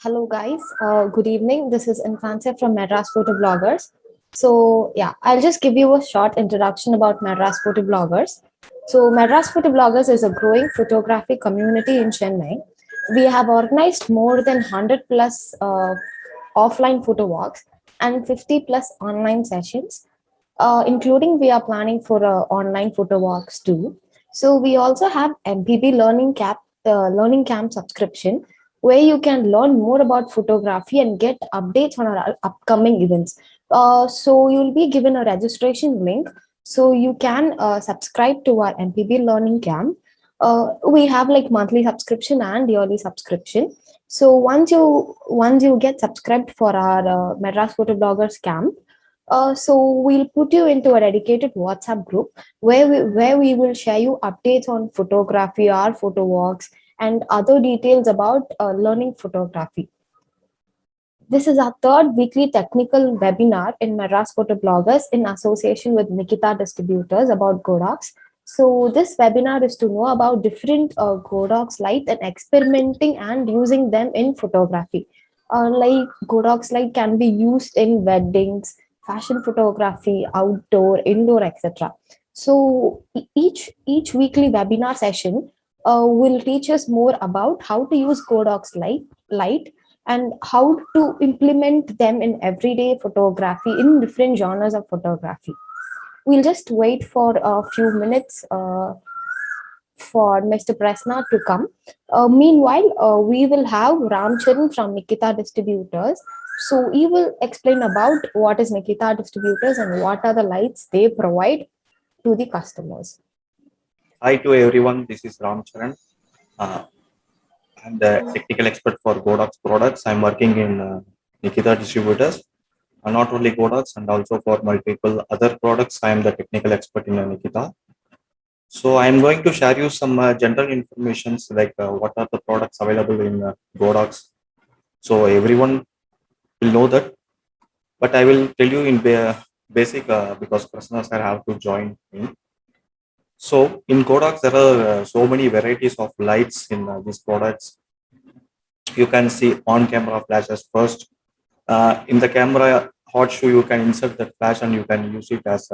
Hello, guys. Good evening. This is Infantia from Madras Photo Bloggers. So, yeah, I'll just give you a short introduction about Madras Photo Bloggers. So, Madras Photo Bloggers is a growing photography community in Chennai. We have organized more than 100 plus offline photo walks and 50 plus online sessions, including we are planning for online photo walks too. So, we also have MPB Learning Camp subscription where you can learn more about photography and get updates on our upcoming events. So you'll be given a registration link, so you can subscribe to our MPB Learning Camp. We have like monthly subscription and yearly subscription. So once you get subscribed for our Madras Photo Bloggers Camp, so we'll put you into a dedicated WhatsApp group where we will share you updates on photography, our photo walks, and other details about learning photography. This is our third weekly technical webinar in Madras Photo Bloggers in association with Nikita Distributors about Godox. So this webinar is to know about different Godox lights and experimenting and using them in photography. Like Godox light can be used in weddings, fashion photography, outdoor, indoor, etc. So each weekly webinar session will teach us more about how to use Godox light and how to implement them in everyday photography in different genres of photography. We'll just wait for a few minutes for Mr. Presna to come. Meanwhile, we will have Ramcharan from Nikita Distributors. So he will explain about what is Nikita Distributors and what are the lights they provide to the customers. Hi to everyone, this is Ram Charan. Uh, I'm the technical expert for Godox products. I'm working in Nikita Distributors, not only Godox and also for multiple other products. I am the technical expert in Nikita. So I'm going to share you some general informations like what are the products available in Godox. So everyone will know that, but I will tell you in basic because personals I have to join in. So in Godox, there are so many varieties of lights in these products. You can see on camera flashes first. In the camera hot shoe, you can insert that flash and you can use it as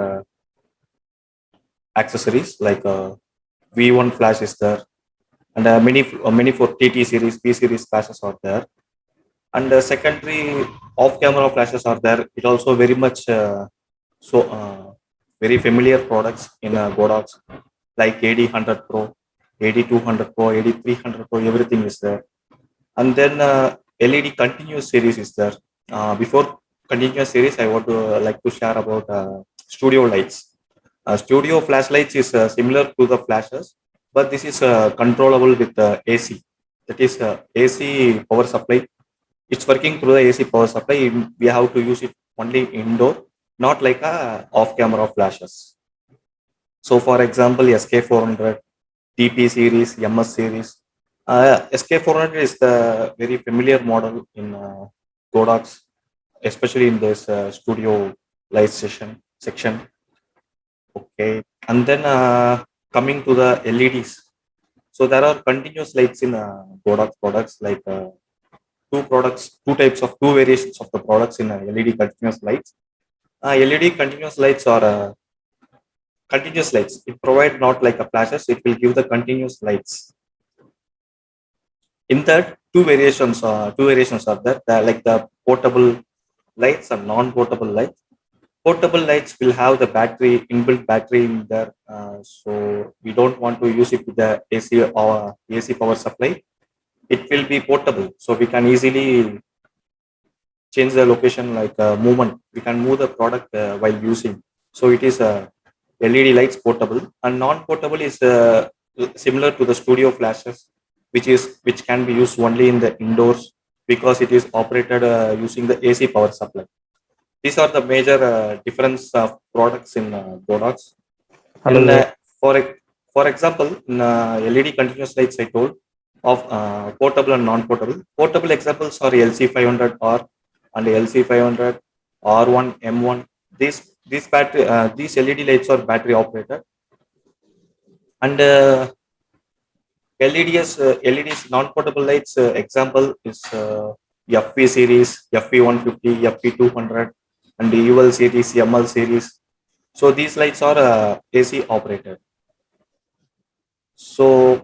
accessories like V1 flash is there, and many for TT series, P series flashes are there, and secondary off camera flashes are there. It also very much so very familiar products in Godox like AD100 Pro, AD200 Pro, AD300 Pro, everything is there. And then LED continuous series is there. Before continuous series, I want to like to share about studio lights. Studio flashlights is similar to the flashes, but this is controllable with AC. That is AC power supply. It's working through the AC power supply. We have to use it only indoor, not like off-camera flashes. So, for example, SK400, TP series, MS series. SK400 is the very familiar model in Godox, especially in this studio light section. Okay, and then coming to the LEDs. So there are continuous lights in Godox products like two types of two variations of the products in LED continuous lights. LED continuous lights are continuous lights. It provide not like a flashes. It will give the continuous lights. In that, two variations are there. Like the portable lights and non-portable lights. Portable lights will have the inbuilt battery in there, so we don't want to use it with the AC or AC power supply. It will be portable, so we can easily change the location like movement. We can move the product while using. So it is LED lights portable, and non-portable is similar to the studio flashes, which can be used only in the indoors because it is operated using the AC power supply. These are the major difference of products in Godox. Hello And there. for example, in LED continuous lights, I told of portable and non-portable. Portable examples are LC500R and LC500, R1, M1. These LED lights are battery operated, and LEDs non-portable lights example is FP series, FP150, FP200, and the UL series, ML series. So these lights are AC operated. So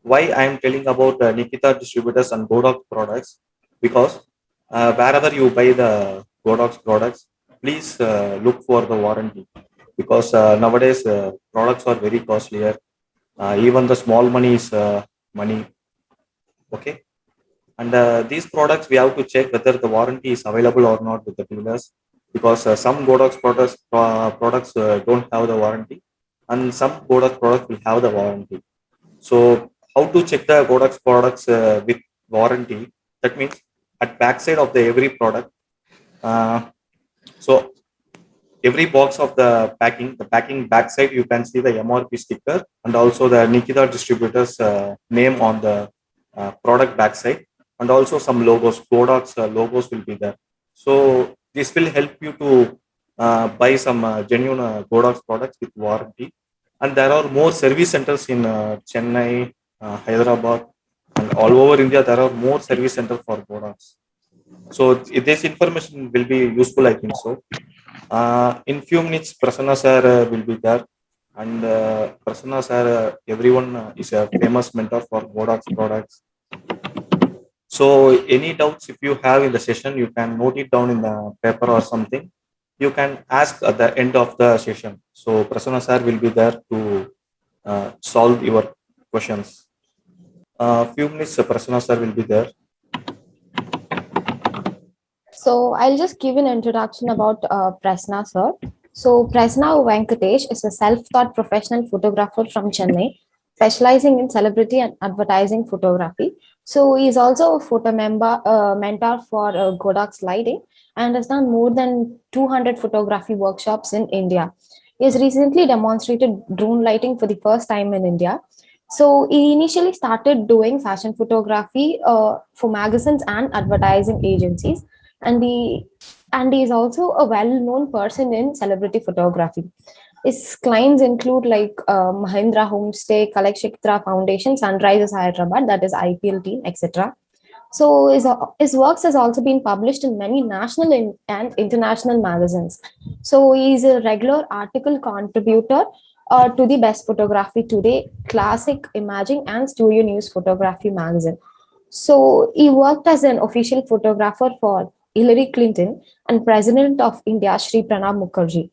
why I am telling about Nikita distributors and Godox products? Because wherever you buy the Godox products, please look for the warranty. Because nowadays products are very costlier. Even the small money is money. Okay, and these products we have to check whether the warranty is available or not with the dealers, because some Godox products don't have the warranty, and some Godox products will have the warranty. So how to check the Godox products with warranty? That means at backside of the every product. Uh, so every box of the packing backside, you can see the MRP sticker and also the Nikita distributors name on the product backside, and also some logos, Godox logos will be there. So this will help you to buy some genuine Godox products with warranty. And there are more service centers in Chennai, Hyderabad, and all over India. There are more service centers for Godox. So this information will be useful, I think so. In few minutes, Prasanna sir will be there, and Prasanna sir, everyone is a famous mentor for Godox products. So any doubts if you have in the session, you can note it down in the paper or something. You can ask at the end of the session. So Prasanna sir will be there to solve your questions. Few minutes, Prasanna sir will be there. So I'll just give an introduction about Prasanna sir. So Prasanna Venkatesh is a self-taught professional photographer from Chennai, specializing in celebrity and advertising photography. So he's also a mentor for Godox Lighting and has done more than 200 photography workshops in India. He has recently demonstrated drone lighting for the first time in India. So he initially started doing fashion photography for magazines and advertising agencies, and he is also a well-known person in celebrity photography. His clients include like Mahindra Homestay, Kalakshitra Foundation, Sunrisers Hyderabad, that is IPL team, etc. So his works has also been published in many national and international magazines. So he is a regular article contributor to the Best Photography Today, Classic Imaging, and Studio News Photography magazine. So he worked as an official photographer for Hillary Clinton and President of India, Sri Pranab Mukherjee.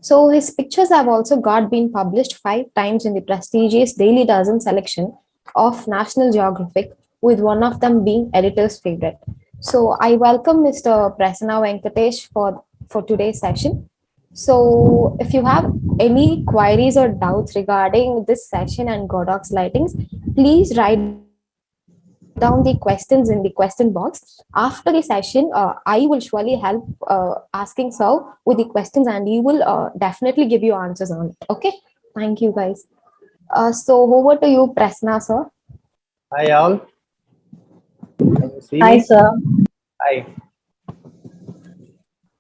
So his pictures have also got been published 5 times in the prestigious Daily Dozen selection of National Geographic, with one of them being editor's favorite. So I welcome Mr. Prasanna Venkatesh for today's session. So if you have any queries or doubts regarding this session and Godox lightings, please write down the questions in the question box. After the session, I will surely help asking sir with the questions, and he will definitely give you answers on it. Okay, thank you guys. So over to you, Prasanna sir. Hi all. Can you see Hi, me? sir. Hi.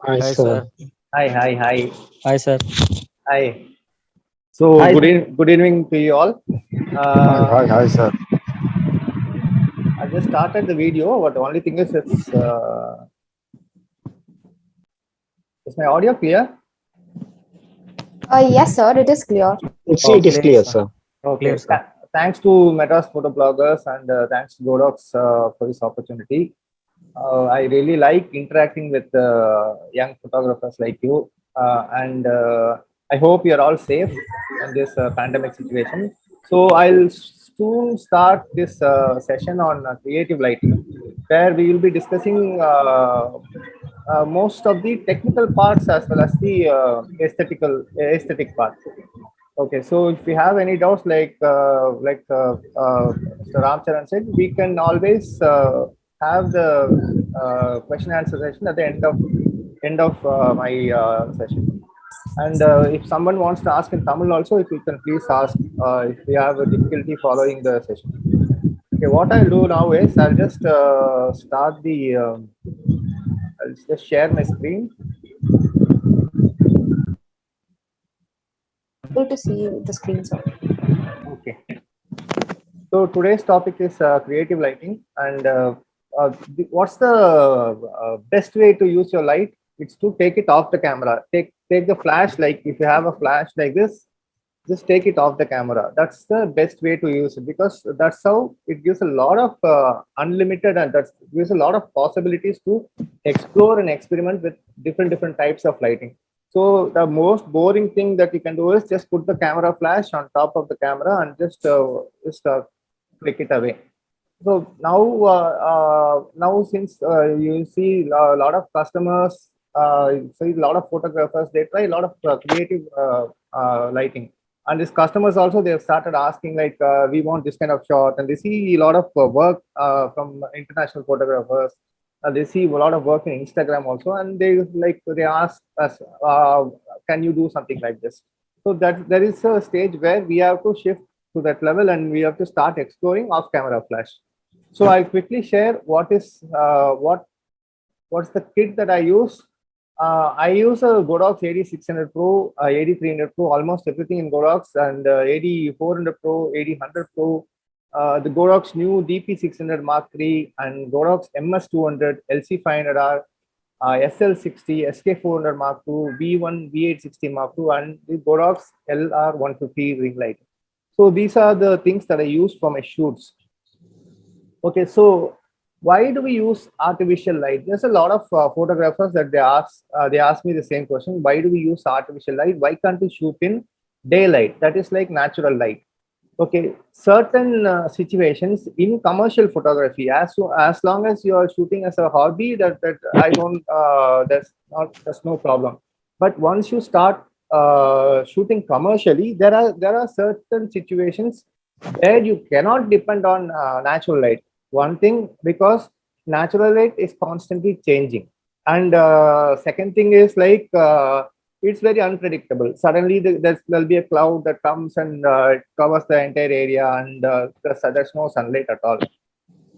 Hi, sir. Hi. Hi, sir. Hi. So Hi, good evening to you all. Hi, sir. I just started the video, but the only thing is is my audio clear? Yes, sir, it is clear. It is clear, sir. Okay. Clear, sir. Thanks to Madras Photo Bloggers and thanks to Godox for this opportunity. I really like interacting with young photographers like you, and I hope you're all safe in this pandemic situation. So I'll soon start this session on creative lighting, where we will be discussing most of the technical parts as well as the aesthetic part. Okay, so if you have any doubts, like Mr. Ramcharan said, we can always have the question answer session at the end of my session. And if someone wants to ask in Tamil also, if you can please ask if you have a difficulty following the session. Okay, what I'll do now is I'll just start the. I'll just share my screen. Able to see the screen, sir. Okay. So today's topic is creative lighting, and what's the best way to use your light? It's to take it off the camera. Take the flash, like if you have a flash like this, just take it off the camera. That's the best way to use it, because that's how it gives a lot of unlimited, and that gives a lot of possibilities to explore and experiment with different types of lighting. So the most boring thing that you can do is just put the camera flash on top of the camera and just click it away. So now since you see a lot of customers, you see a lot of photographers, they try a lot of creative lighting. And these customers also, they have started asking like, we want this kind of shot, and they see a lot of work from international photographers. And they see a lot of work in Instagram also, and they ask us, can you do something like this? So that there is a stage where we have to shift to that level, and we have to start exploring off camera flash. So I'll quickly share what's the kit that I use. I use a Godox AD600 Pro, AD300 Pro, almost everything in Godox, and AD400 Pro, AD100 Pro, the Godox new DP600 Mark III, and Godox MS200, LC500R, SL60, SK400 Mark II, V1, V860 Mark II, and the Godox LR150 ring light. So these are the things that I use for my shoots. Okay, so why do we use artificial light? There's a lot of photographers that they ask me the same question. Why do we use artificial light? Why can't we shoot in daylight? That is like natural light. Okay, certain situations in commercial photography, as long as you are shooting as a hobby, that I don't, that's no problem. But once you start shooting commercially, there are certain situations where you cannot depend on natural light. One thing, because natural light is constantly changing, and second thing is like it's very unpredictable. Suddenly there'll be a cloud that comes and it covers the entire area, and there's no sunlight at all.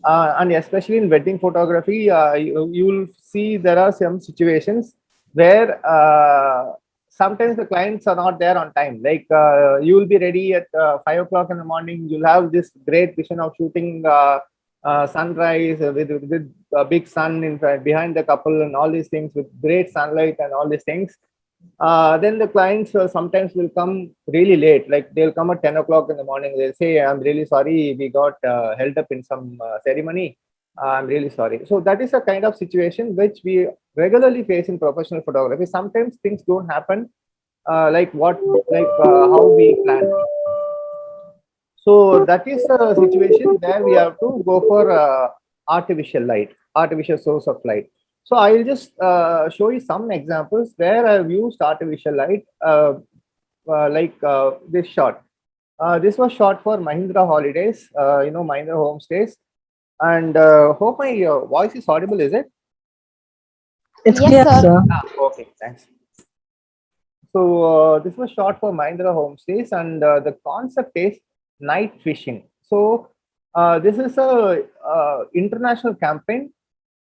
And especially in wedding photography, you'll see there are some situations where sometimes the clients are not there on time. Like you will be ready at 5 o'clock in the morning. You'll have this great vision of shooting sunrise with a big sun in front, behind the couple, and all these things with great sunlight and all these things. Then the clients sometimes will come really late, like they'll come at 10 o'clock in the morning. They'll say, I'm really sorry, we got held up in some ceremony. I'm really sorry. So that is a kind of situation which we regularly face in professional photography. Sometimes things don't happen like how we planned. So that is a situation where we have to go for artificial light, artificial source of light. So I'll just show you some examples where I've used artificial light, this shot. This was shot for Mahindra Holidays, Mahindra Homestays. And hope my voice is audible, is it? It's Yes, clear, sir. sir. Okay, thanks. So this was shot for Mahindra Homestays, and the concept is night fishing. So this is a international campaign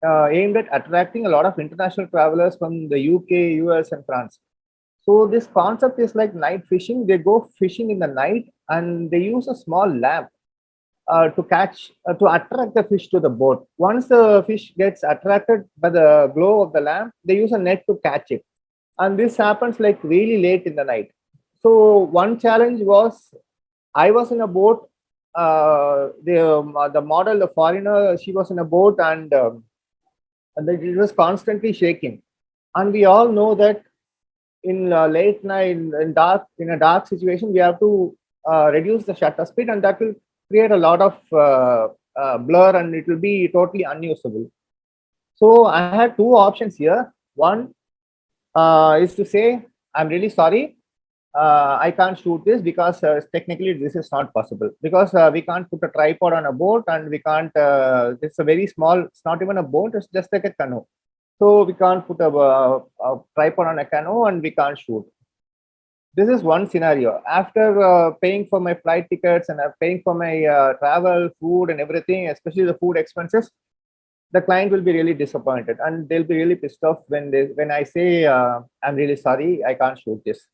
aimed at attracting a lot of international travelers from the UK, US, and France. So this concept is like night fishing. They go fishing in the night, and they use a small lamp to attract the fish to the boat. Once the fish gets attracted by the glow of the lamp, they use a net to catch it. And this happens like really late in the night. So one challenge was, I was in a boat. The model, the foreigner, she was in a boat, and it was constantly shaking. And we all know that in late night, in a dark situation, we have to reduce the shutter speed, and that will create a lot of blur, and it will be totally unusable. So I had two options here. One is to say, I'm really sorry, I can't shoot this because technically this is not possible, because we can't put a tripod on a boat, and we can't, it's a very small, it's not even a boat, it's just like a canoe. So we can't put a tripod on a canoe, and we can't shoot. This is one scenario. After paying for my flight tickets and paying for my travel, food, and everything, especially the food expenses, the client will be really disappointed, and they'll be really pissed off when I say, I'm really sorry, I can't shoot this.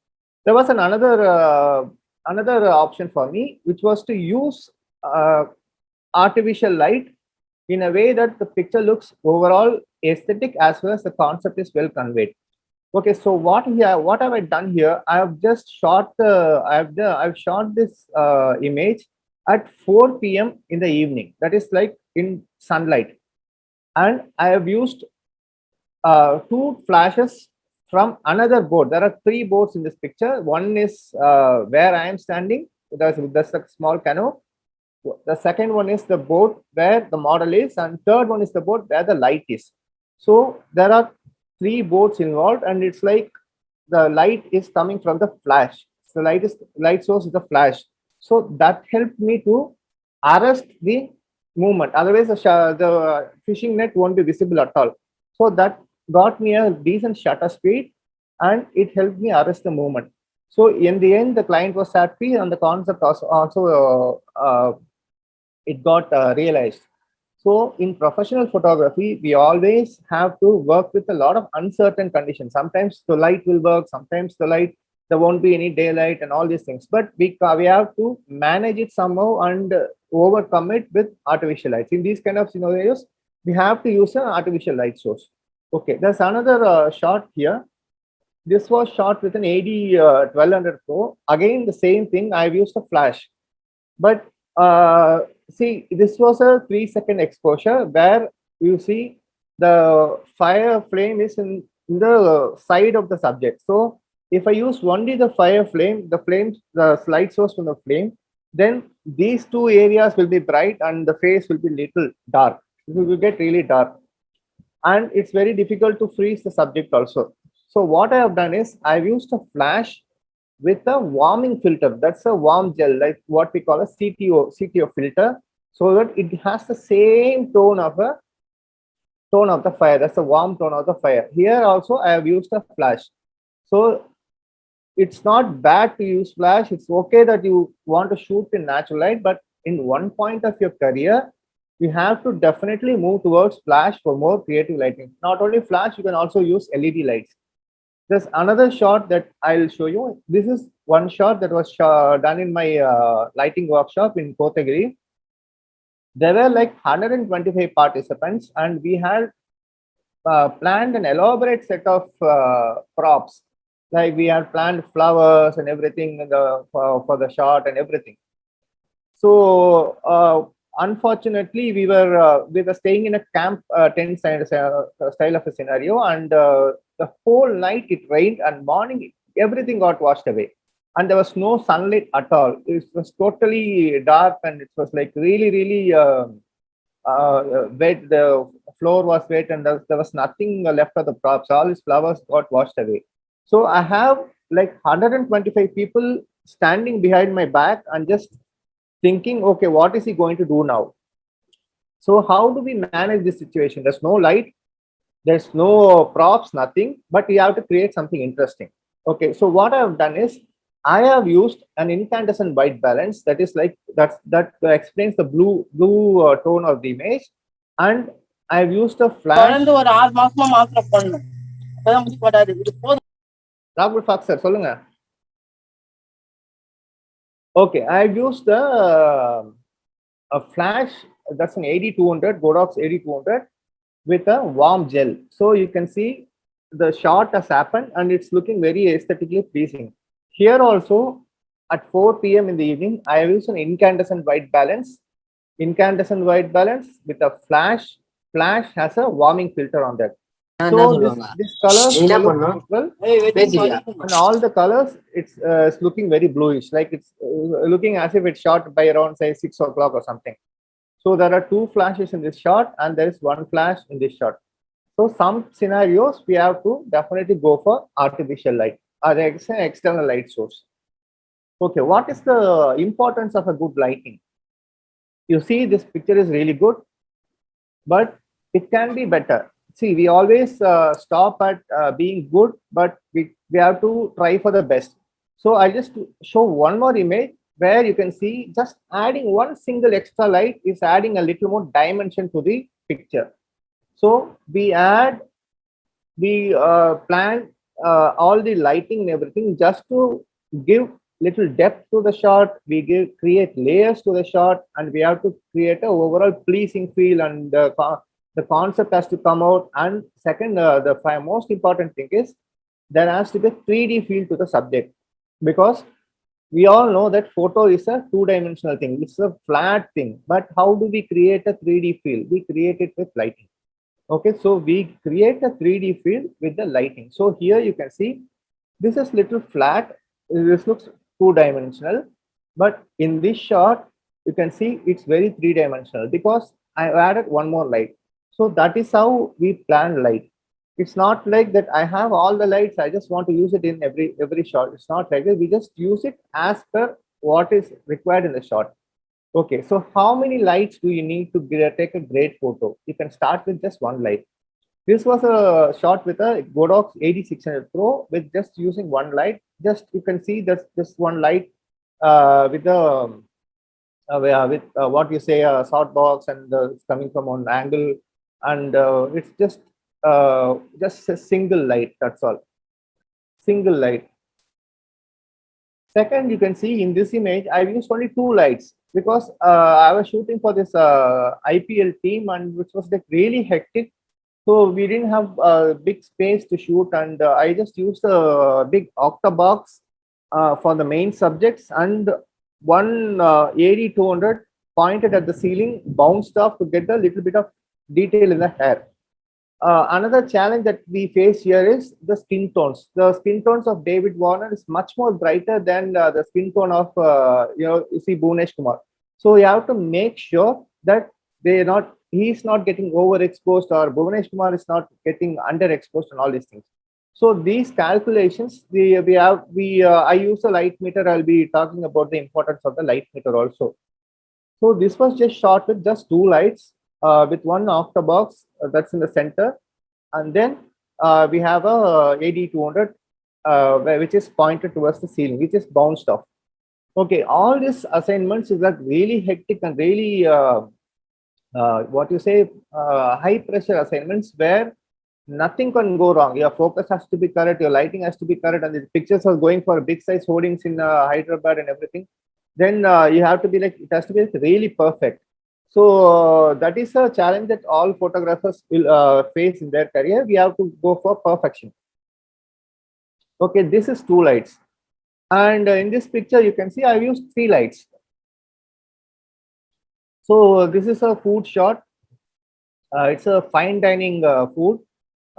There was another option for me, which was to use artificial light in a way that the picture looks overall aesthetic as well as the concept is well conveyed. Okay, so what have I done here? I have just shot I've shot this image at 4 p.m. in the evening. That is like in sunlight, and I have used two flashes from another boat. There are three boats in this picture. One is where I am standing. That's a small canoe. The second one is the boat where the model is, and third one is the boat where the light is. So there are three boats involved, and it's like the light is coming from the flash. The light source is the flash. So that helped me to arrest the movement. Otherwise, the fishing net won't be visible at all. So that got me a decent shutter speed, and it helped me arrest the movement. So in the end, the client was happy, and the concept also it got realized. So in professional photography, we always have to work with a lot of uncertain conditions. Sometimes the light will work, sometimes there won't be any daylight and all these things. But we have to manage it somehow and overcome it with artificial lights. In these kind of scenarios, we have to use an artificial light source. Okay, there's another shot here. This was shot with an AD 1200 Pro. Again, the same thing. I've used a flash, but see, this was a 3-second exposure where you see the fire flame is in the side of the subject. So if I use only the fire flame, the light source from the flame, then these two areas will be bright and the face will be little dark. It will get really dark, and it's very difficult to freeze the subject also. So what I have done is I've used a flash with a warming filter. That's a warm gel, like what we call a CTO filter, so that it has the same tone of the fire. That's the warm tone of the fire. Here also I have used a flash. So it's not bad to use flash. It's okay that you want to shoot in natural light, but in one point of your career, you have to definitely move towards flash for more creative lighting. Not only flash, you can also use LED lights. There's another shot that I'll show you. This is one shot that was done in my lighting workshop in Kotagiri. There were like 125 participants, and we had planned an elaborate set of props. Like we had planned flowers and everything for the shot and everything. So unfortunately, we were staying in a camp tent style of a scenario, and the whole night it rained, and morning everything got washed away, and there was no sunlight at all. It was totally dark, and it was like really wet. The floor was wet, and there was nothing left of the props. All these flowers got washed away. So I have like 125 people standing behind my back and just thinking, okay, what is he going to do now? So how do we manage this situation? There's no light, there's no props, nothing, but we have to create something interesting. Okay, so what I've done is I have used an incandescent white balance, that is like that explains the blue tone of the image, and I've used a flash. Rahul Fox sir, solunga. Okay, I've used a flash, that's an AD200, Godox AD200 with a warm gel. So you can see the shot has happened and it's looking very aesthetically pleasing. Here also at 4 p.m. in the evening, I have used an incandescent white balance. Incandescent white balance with a flash. Flash has a warming filter on that. So this colors well, and all the colors, it's looking very bluish, like it's looking as if it's shot by around say 6 o'clock or something. So there are two flashes in this shot, and there is one flash in this shot. So some scenarios we have to definitely go for artificial light or external light source. Okay, what is the importance of a good lighting? You see, this picture is really good, but it can be better. See, we always stop at being good, but we have to try for the best. So I just show one more image where you can see just adding one single extra light is adding a little more dimension to the picture. So we plan all the lighting and everything just to give little depth to the shot, we create layers to the shot, and we have to create a overall pleasing feel, and the concept has to come out. And second, the most important thing is there has to be a 3D feel to the subject, because we all know that photo is a two-dimensional thing. It's a flat thing. But how do we create a 3D feel? We create it with lighting. Okay, so we create a 3D feel with the lighting. So here you can see this is little flat. This looks two-dimensional. But in this shot, you can see it's very three-dimensional because I added one more light. So that is how we plan light. It's not like that I have all the lights, I just want to use it in every shot. It's not like that. We just use it as per what is required in the shot. Okay, so how many lights do you need to take a great photo? You can start with just one light. This was a shot with a Godox 8600 Pro with just using one light. Just you can see that's just one light with the what you say a softbox, and it's coming from one angle, and it's just a single light. That's all. Single light. Second, you can see in this image, I've used only two lights because I was shooting for this IPL team, and which was like really hectic. So we didn't have big space to shoot, and I just used a big octabox for the main subjects, and one AD200 pointed at the ceiling, bounced off to get a little bit of detail in the hair. Another challenge that we face here is the skin tones. The skin tones of David Warner is much more brighter than the skin tone of you see Bhunesh Kumar. So you have to make sure that he's not getting overexposed, or Bhunesh Kumar is not getting underexposed, and all these things. So these calculations, I use a light meter. I'll be talking about the importance of the light meter also. So this was just shot with just two lights. With one octabox that's in the center, and then we have a AD200 which is pointed towards the ceiling, which is bounced off. Okay, all these assignments is like really hectic and really high pressure assignments where nothing can go wrong. Your focus has to be correct, your lighting has to be correct, and the pictures are going for big size hoardings in Hyderabad and everything. Then you have to be like, it has to be really perfect. So that is a challenge that all photographers will face in their career. We have to go for perfection. Okay, this is two lights. And in this picture, you can see I've used three lights. So this is a food shot. It's a fine dining food.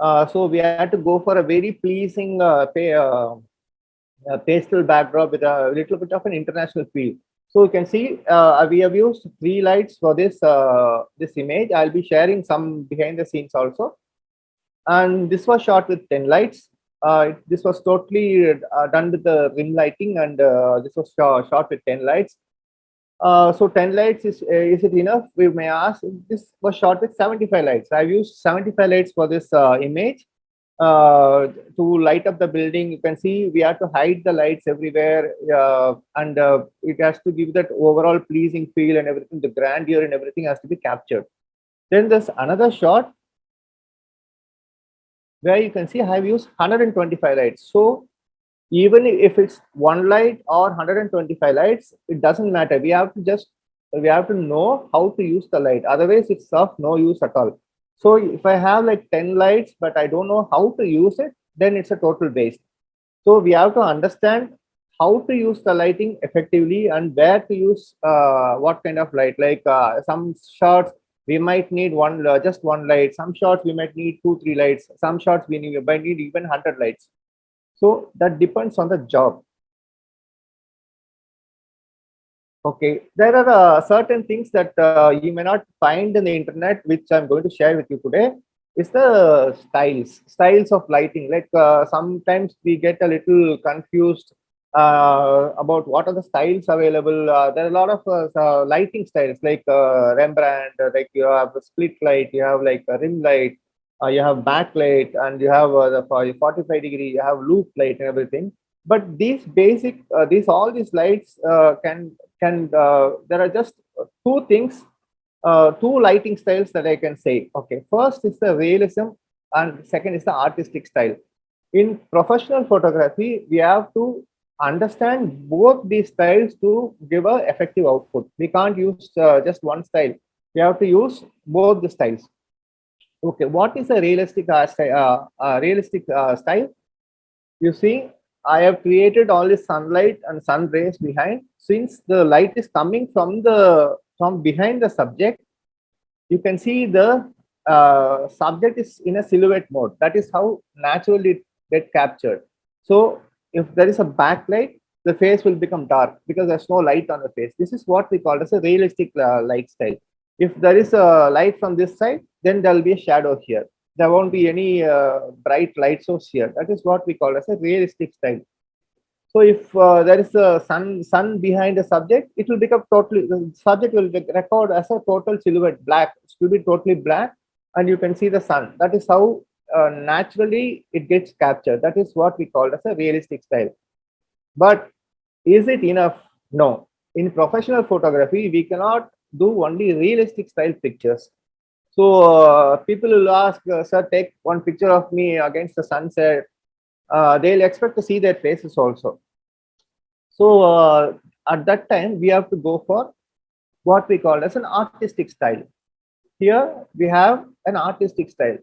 So we had to go for a very pleasing pastel backdrop with a little bit of an international feel. So you can see we have used three lights for this image. I'll be sharing some behind the scenes also. And this was shot with 10 lights. This was totally done with the rim lighting, and this was shot with 10 lights. So 10 lights is it enough? We may ask. This was shot with 75 lights. I've used 75 lights for this image. To light up the building. You can see we have to hide the lights everywhere, and it has to give that overall pleasing feel, and everything, the grandeur and everything has to be captured. Then there's another shot where you can see I have used 125 lights. So even if it's one light or 125 lights, it doesn't matter. We have to know how to use the light. Otherwise, it's of no use at all. So if I have like 10 lights, but I don't know how to use it, then it's a total waste. So we have to understand how to use the lighting effectively and where to use what kind of light. Like some shots, we might need just one light. Some shots, we might need 2-3 might lights. Some shots, we might need even 100 lights. So that depends on the job. Okay, there are certain things that you may not find in the internet, which I'm going to share with you today. Is the styles of lighting. Like sometimes we get a little confused about what are the styles available. There are a lot of lighting styles, like Rembrandt, like you have a split light, you have like a rim light, you have backlight, and you have the 45-degree, you have loop light and everything. But these basic, all these lights there are just two things, two lighting styles that I can say. Okay, first is the realism, and second is the artistic style. In professional photography, we have to understand both these styles to give a effective output. We can't use just one style. We have to use both the styles. Okay, what is a realistic style? You see, I have created all the sunlight and sun rays behind. Since the light is coming from behind the subject, you can see the subject is in a silhouette mode. That is how naturally it get captured. So if there is a backlight, the face will become dark because there's no light on the face. This is what we call as a realistic light style. If there is a light from this side, then there will be a shadow here. There won't be any bright light source here. That is what we call as a realistic style. So if there is a sun behind the subject, it will become totally, the subject will record as a total silhouette black. It will be totally black, and you can see the sun. That is how naturally it gets captured. That is what we call as a realistic style. But is it enough? No. In professional photography, we cannot do only realistic style pictures. So people will ask, sir, take one picture of me against the sunset. They'll expect to see their faces also. So at that time, we have to go for what we call as an artistic style. Here we have an artistic style.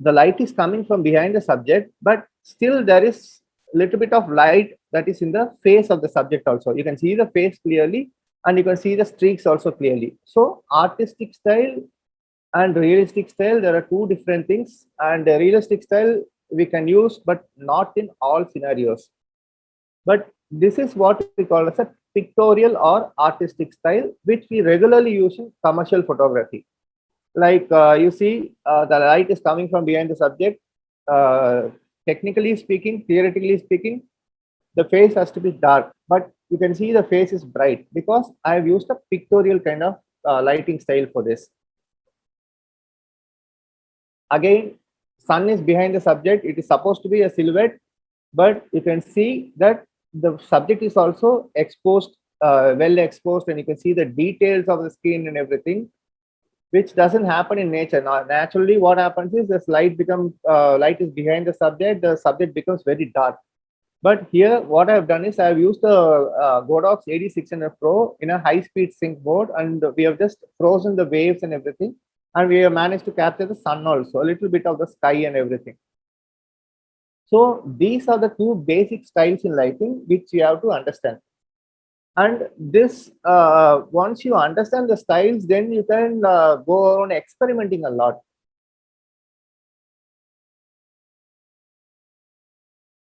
The light is coming from behind the subject, but still there is a little bit of light that is in the face of the subject also. You can see the face clearly, and you can see the streaks also clearly. So artistic style and realistic style, there are two different things. And the realistic style we can use, but not in all scenarios. But this is what we call as a pictorial or artistic style, which we regularly use in commercial photography. Like you see, the light is coming from behind the subject. Technically speaking, theoretically speaking, the face has to be dark, but you can see the face is bright because I have used a pictorial kind of lighting style for this. Again, sun is behind the subject. It is supposed to be a silhouette, but you can see that the subject is also exposed, well exposed, and you can see the details of the skin and everything, which doesn't happen in nature. Now, naturally, what happens is this light light is behind the subject becomes very dark. But here, what I've done is I've used the Godox AD600 Pro in a high-speed sync mode, and we have just frozen the waves and everything, and we have managed to capture the sun also, a little bit of the sky and everything. So these are the two basic styles in lighting which you have to understand. And this, once you understand the styles, then you can go on experimenting a lot.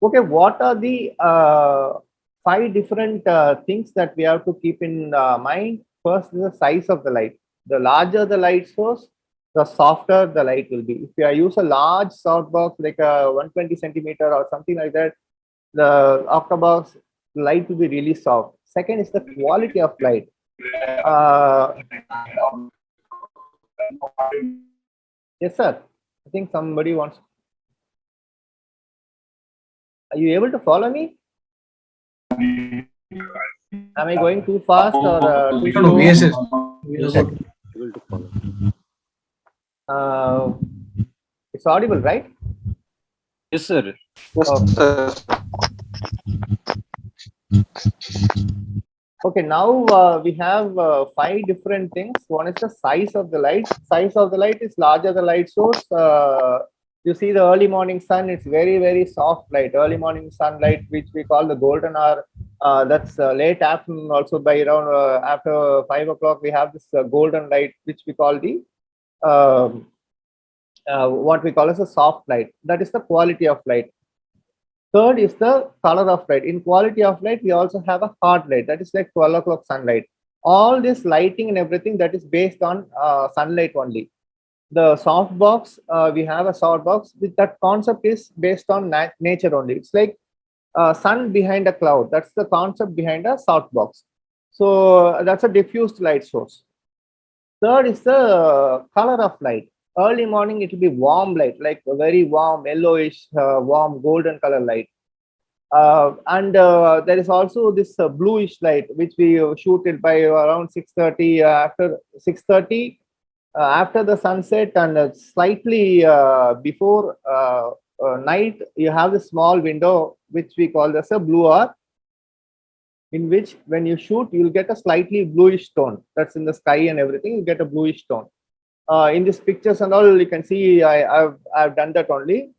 Okay, what are the 5 different things that we have to keep in mind? First is the size of the light. The larger the light source, the softer the light will be. If you use a large softbox like a 120 centimeter or something like that, the octabox light will be really soft. Second is the quality of light. Yes, sir. I think somebody wants. Are you able to follow me? Am I going too fast or too slow? Yes, yes. Yes, sir. It's audible, right? Yes, sir. Okay, now we have 5 different things. One is the size of the light. Size of the light is larger the light source. You see the early morning sun, it's very, very soft light. Early morning sunlight, which we call the golden hour. That's late afternoon also, by around after 5 o'clock, we have this golden light, which we call the what we call as a soft light. That is the quality of light. Third is the color of light. In quality of light, we also have a hard light. That is like 12 o'clock sunlight. All this lighting and everything, that is based on sunlight only. The soft box, we have a soft box. That concept is based on nature only. It's like sun behind a cloud. That's the concept behind a soft box. So that's a diffused light source. Third is the color of light. Early morning, it will be warm light, like a very warm, yellowish, warm, golden color light. And there is also this bluish light, which we shoot it by around 6:30. After 6:30, after the sunset, and slightly before night, you have the small window, which we call as a blue hour. in which when you shoot, you'll get a slightly bluish tone. That's in the sky and everything, you get a bluish tone. In these pictures and all, you can see I've done that only.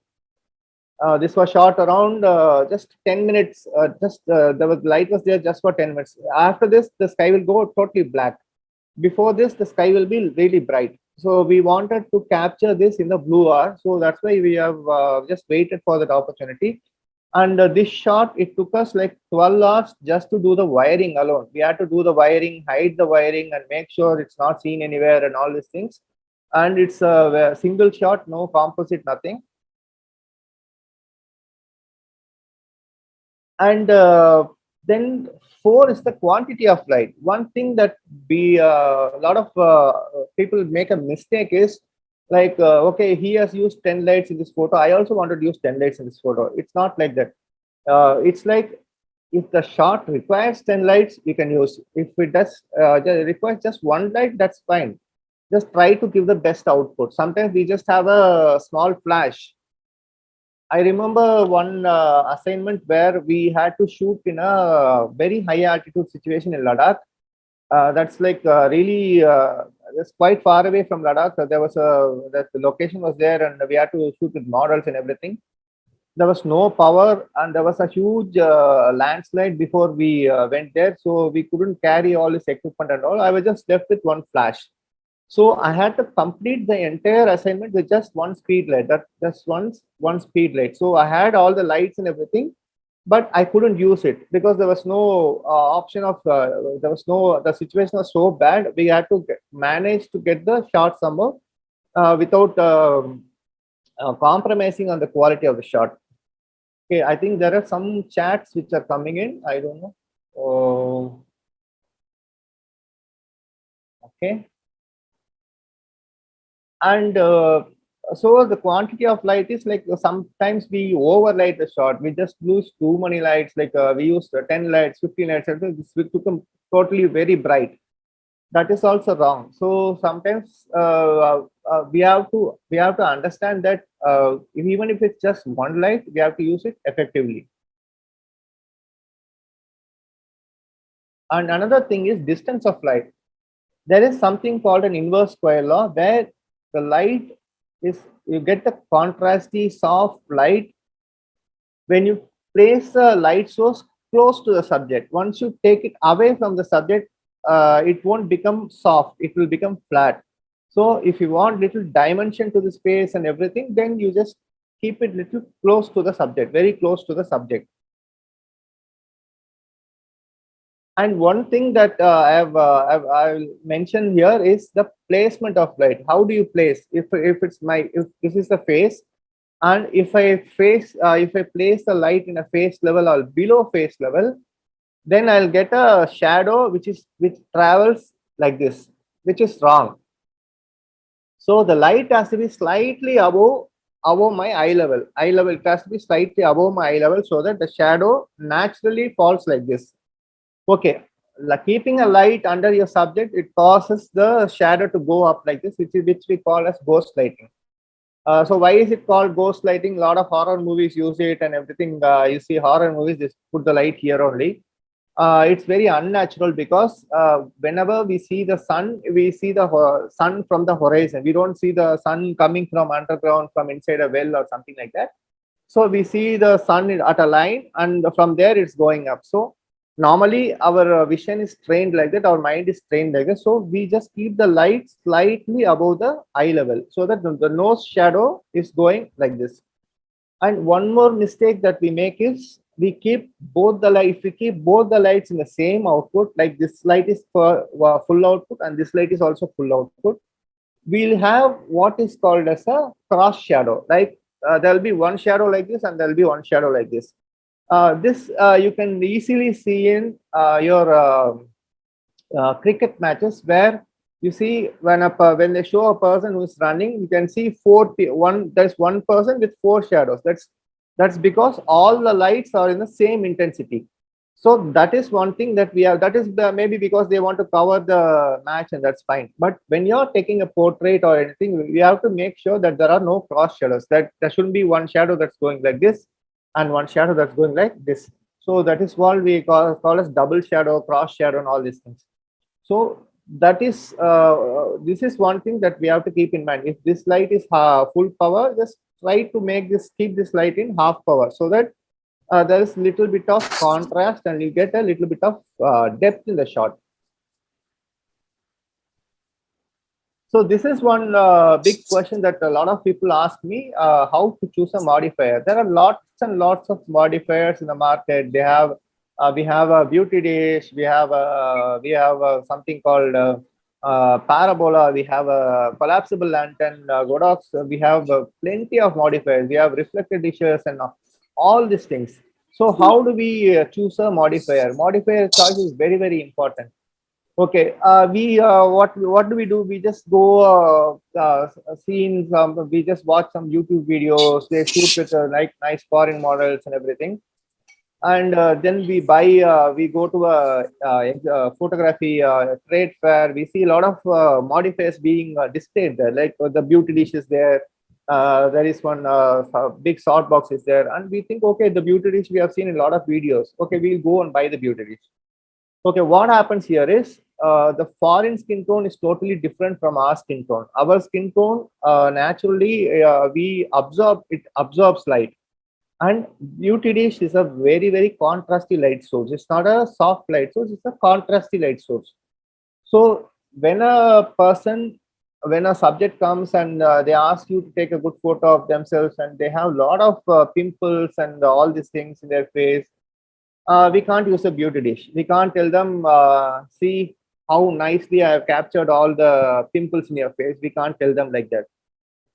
This was shot around just 10 minutes. The light was there just for 10 minutes. After this, the sky will go totally black. Before this, the sky will be really bright. So we wanted to capture this in the blue hour. So that's why we have just waited for that opportunity. And this shot, it took us like 12 hours just to do the wiring alone. We had to do the wiring, hide the wiring, and make sure it's not seen anywhere and all these things. And it's a single shot, no composite, nothing. And then 4 is the quantity of light. One thing that a lot of people make a mistake is like, okay, he has used 10 lights in this photo. I also wanted to use 10 lights in this photo. It's not like that. It's like if the shot requires 10 lights, you can use. If it does requires just 1 light, that's fine. Just try to give the best output. Sometimes we just have a small flash. I remember one assignment where we had to shoot in a very high altitude situation in Ladakh. That's like really, it's quite far away from Ladakh. So the location was there and we had to shoot with models and everything. There was no power and there was a huge landslide before we went there. So we couldn't carry all this equipment and all. I was just left with 1 flash. So I had to complete the entire assignment with just 1 speed light. That just one speed light. So I had all the lights and everything, but I couldn't use it because there was no option of. The situation was so bad. We had to manage to get the shot somehow without compromising on the quality of the shot. Okay, I think there are some chats which are coming in. I don't know. Okay. And so the quantity of light is like sometimes we overlight the shot. We just lose too many lights. Like we used 10 lights, 15 lights. This will become totally very bright. That is also wrong. So sometimes we have to understand that even if it's just 1 light, we have to use it effectively. And another thing is distance of light. There is something called an inverse square law where the light is, you get the contrasty soft light when you place the light source close to the subject. Once you take it away from the subject, it won't become soft, it will become flat. So if you want little dimension to the space and everything, then you just keep it little close to the subject, very close to the subject. And one thing that I'll mention here is the placement of light. How do you place? If this is the face, and if I place the light in a face level or below face level, then I'll get a shadow which travels like this, which is wrong. So the light has to be slightly above my eye level. Eye level, it has to be slightly above my eye level so that the shadow naturally falls like this. Okay, keeping a light under your subject, it causes the shadow to go up like this, which we call as ghost lighting. So why is it called ghost lighting? A lot of horror movies use it and everything. You see horror movies, just put the light here only. It's very unnatural because whenever we see the sun, we see the sun from the horizon. We don't see the sun coming from underground, from inside a well or something like that. So we see the sun at a line and from there it's going up. So normally our vision is trained like that, our mind is trained like that. So we just keep the light slightly above the eye level so that the nose shadow is going like this. And one more mistake that we make is we keep both the light. If we keep both the lights in the same output, like this light is for full output and this light is also full output, we'll have what is called as a cross shadow. Like there'll be one shadow like this and there'll be one shadow like this. This you can easily see in your cricket matches where you see when they show a person who is running, you can see there's one person with 4 shadows. That's because all the lights are in the same intensity. So that is one thing that we have. That is maybe because they want to cover the match, and that's fine. But when you're taking a portrait or anything, we have to make sure that there are no cross shadows. That there shouldn't be one shadow that's going like this and one shadow that's going like this. So that is what we call as double shadow, cross shadow, and all these things. So that is this is one thing that we have to keep in mind. If this light is full power, just try to keep this light in half power, so that there is little bit of contrast and you get a little bit of depth in the shot. So this is one big question that a lot of people ask me, how to choose a modifier. There are lots and lots of modifiers in the market. They have, we have a beauty dish, we have something called parabola, we have a collapsible lantern, Godox, we have plenty of modifiers. We have reflected dishes and all these things. So how do we choose a modifier? Modifier choice is very, very important. Okay, what do we do? We just go scenes. We just watch some YouTube videos. They shoot with like nice foreign models and everything, and then we buy. We go to a photography trade fair. We see a lot of modifiers being displayed there, like the beauty dish is there. There is one big salt box is there, and we think, okay, the beauty dish we have seen in a lot of videos. Okay, we'll go and buy the beauty dish. Okay, what happens here is the foreign skin tone is totally different from our skin tone. Our skin tone naturally we absorb, it absorbs light, and beauty dish is a very, very contrasty light source. It's not a soft light source; it's a contrasty light source. So when a subject comes and they ask you to take a good photo of themselves, and they have a lot of pimples and all these things in their face, we can't use a beauty dish. We can't tell them, see how nicely I have captured all the pimples in your face. We can't tell them like that.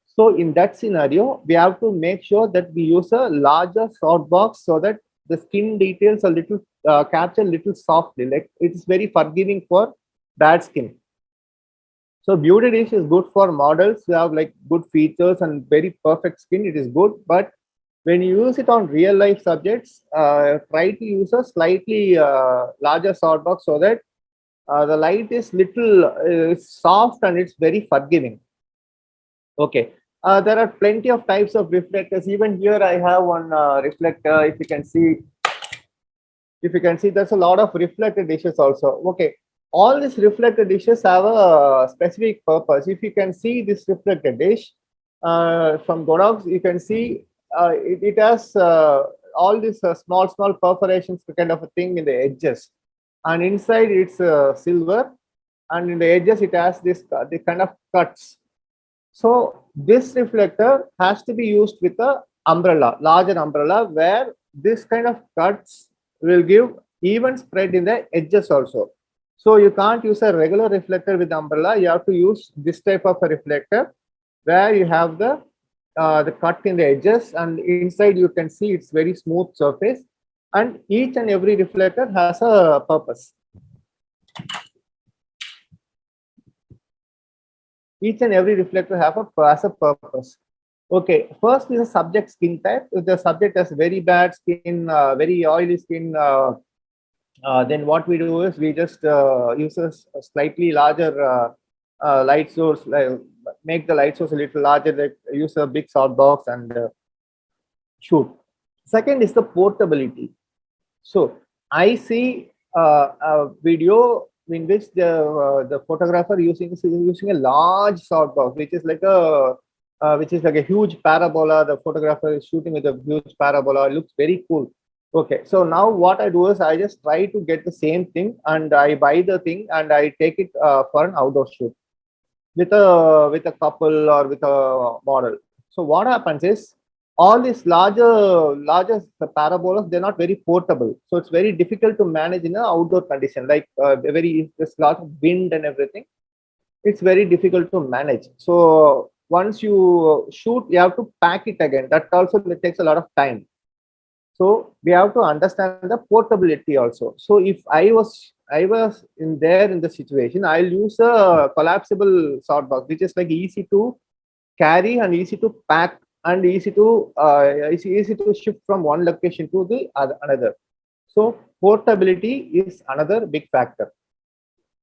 So in that scenario, we have to make sure that we use a larger softbox so that the skin details a little capture little softly. Like it's very forgiving for bad skin. So beauty dish is good for models who have like good features and very perfect skin. It is good, but when you use it on real life subjects, try to use a slightly larger softbox so that the light is little soft and it's very forgiving. Okay. There are plenty of types of reflectors. Even here I have one reflector. If you can see, there's a lot of reflected dishes also. Okay. All these reflected dishes have a specific purpose. If you can see this reflected dish from Godox, you can see it has all these small perforations kind of a thing in the edges, and inside it's silver, and in the edges it has this kind of cuts. So this reflector has to be used with a umbrella, larger umbrella, where this kind of cuts will give even spread in the edges also. So you can't use a regular reflector with umbrella. You have to use this type of a reflector where you have the cut in the edges, and inside you can see it's very smooth surface, and each and every reflector has a purpose. Each and every reflector has a purpose. Okay, first is a subject skin type. If the subject has very bad skin, very oily skin, then what we do is we just use a slightly larger light source, make the light source a little larger, like use a big softbox and shoot. Second is the portability. So I see a video in which the photographer using a large softbox, which is like a huge parabola. The photographer is shooting with a huge parabola. It looks very cool. Okay, so now what I do is I just try to get the same thing, and I buy the thing and I take it for an outdoor shoot with a couple or with a model. So what happens is all these larger parabolas, they're not very portable, so it's very difficult to manage in an outdoor condition, like there's a lot of wind and everything. It's very difficult to manage. So once you shoot, you have to pack it again. That also takes a lot of time. So we have to understand the portability also. So if I was in the situation, I'll use a collapsible softbox, which is like easy to carry and easy to pack and easy to shift from one location to the another. So portability is another big factor.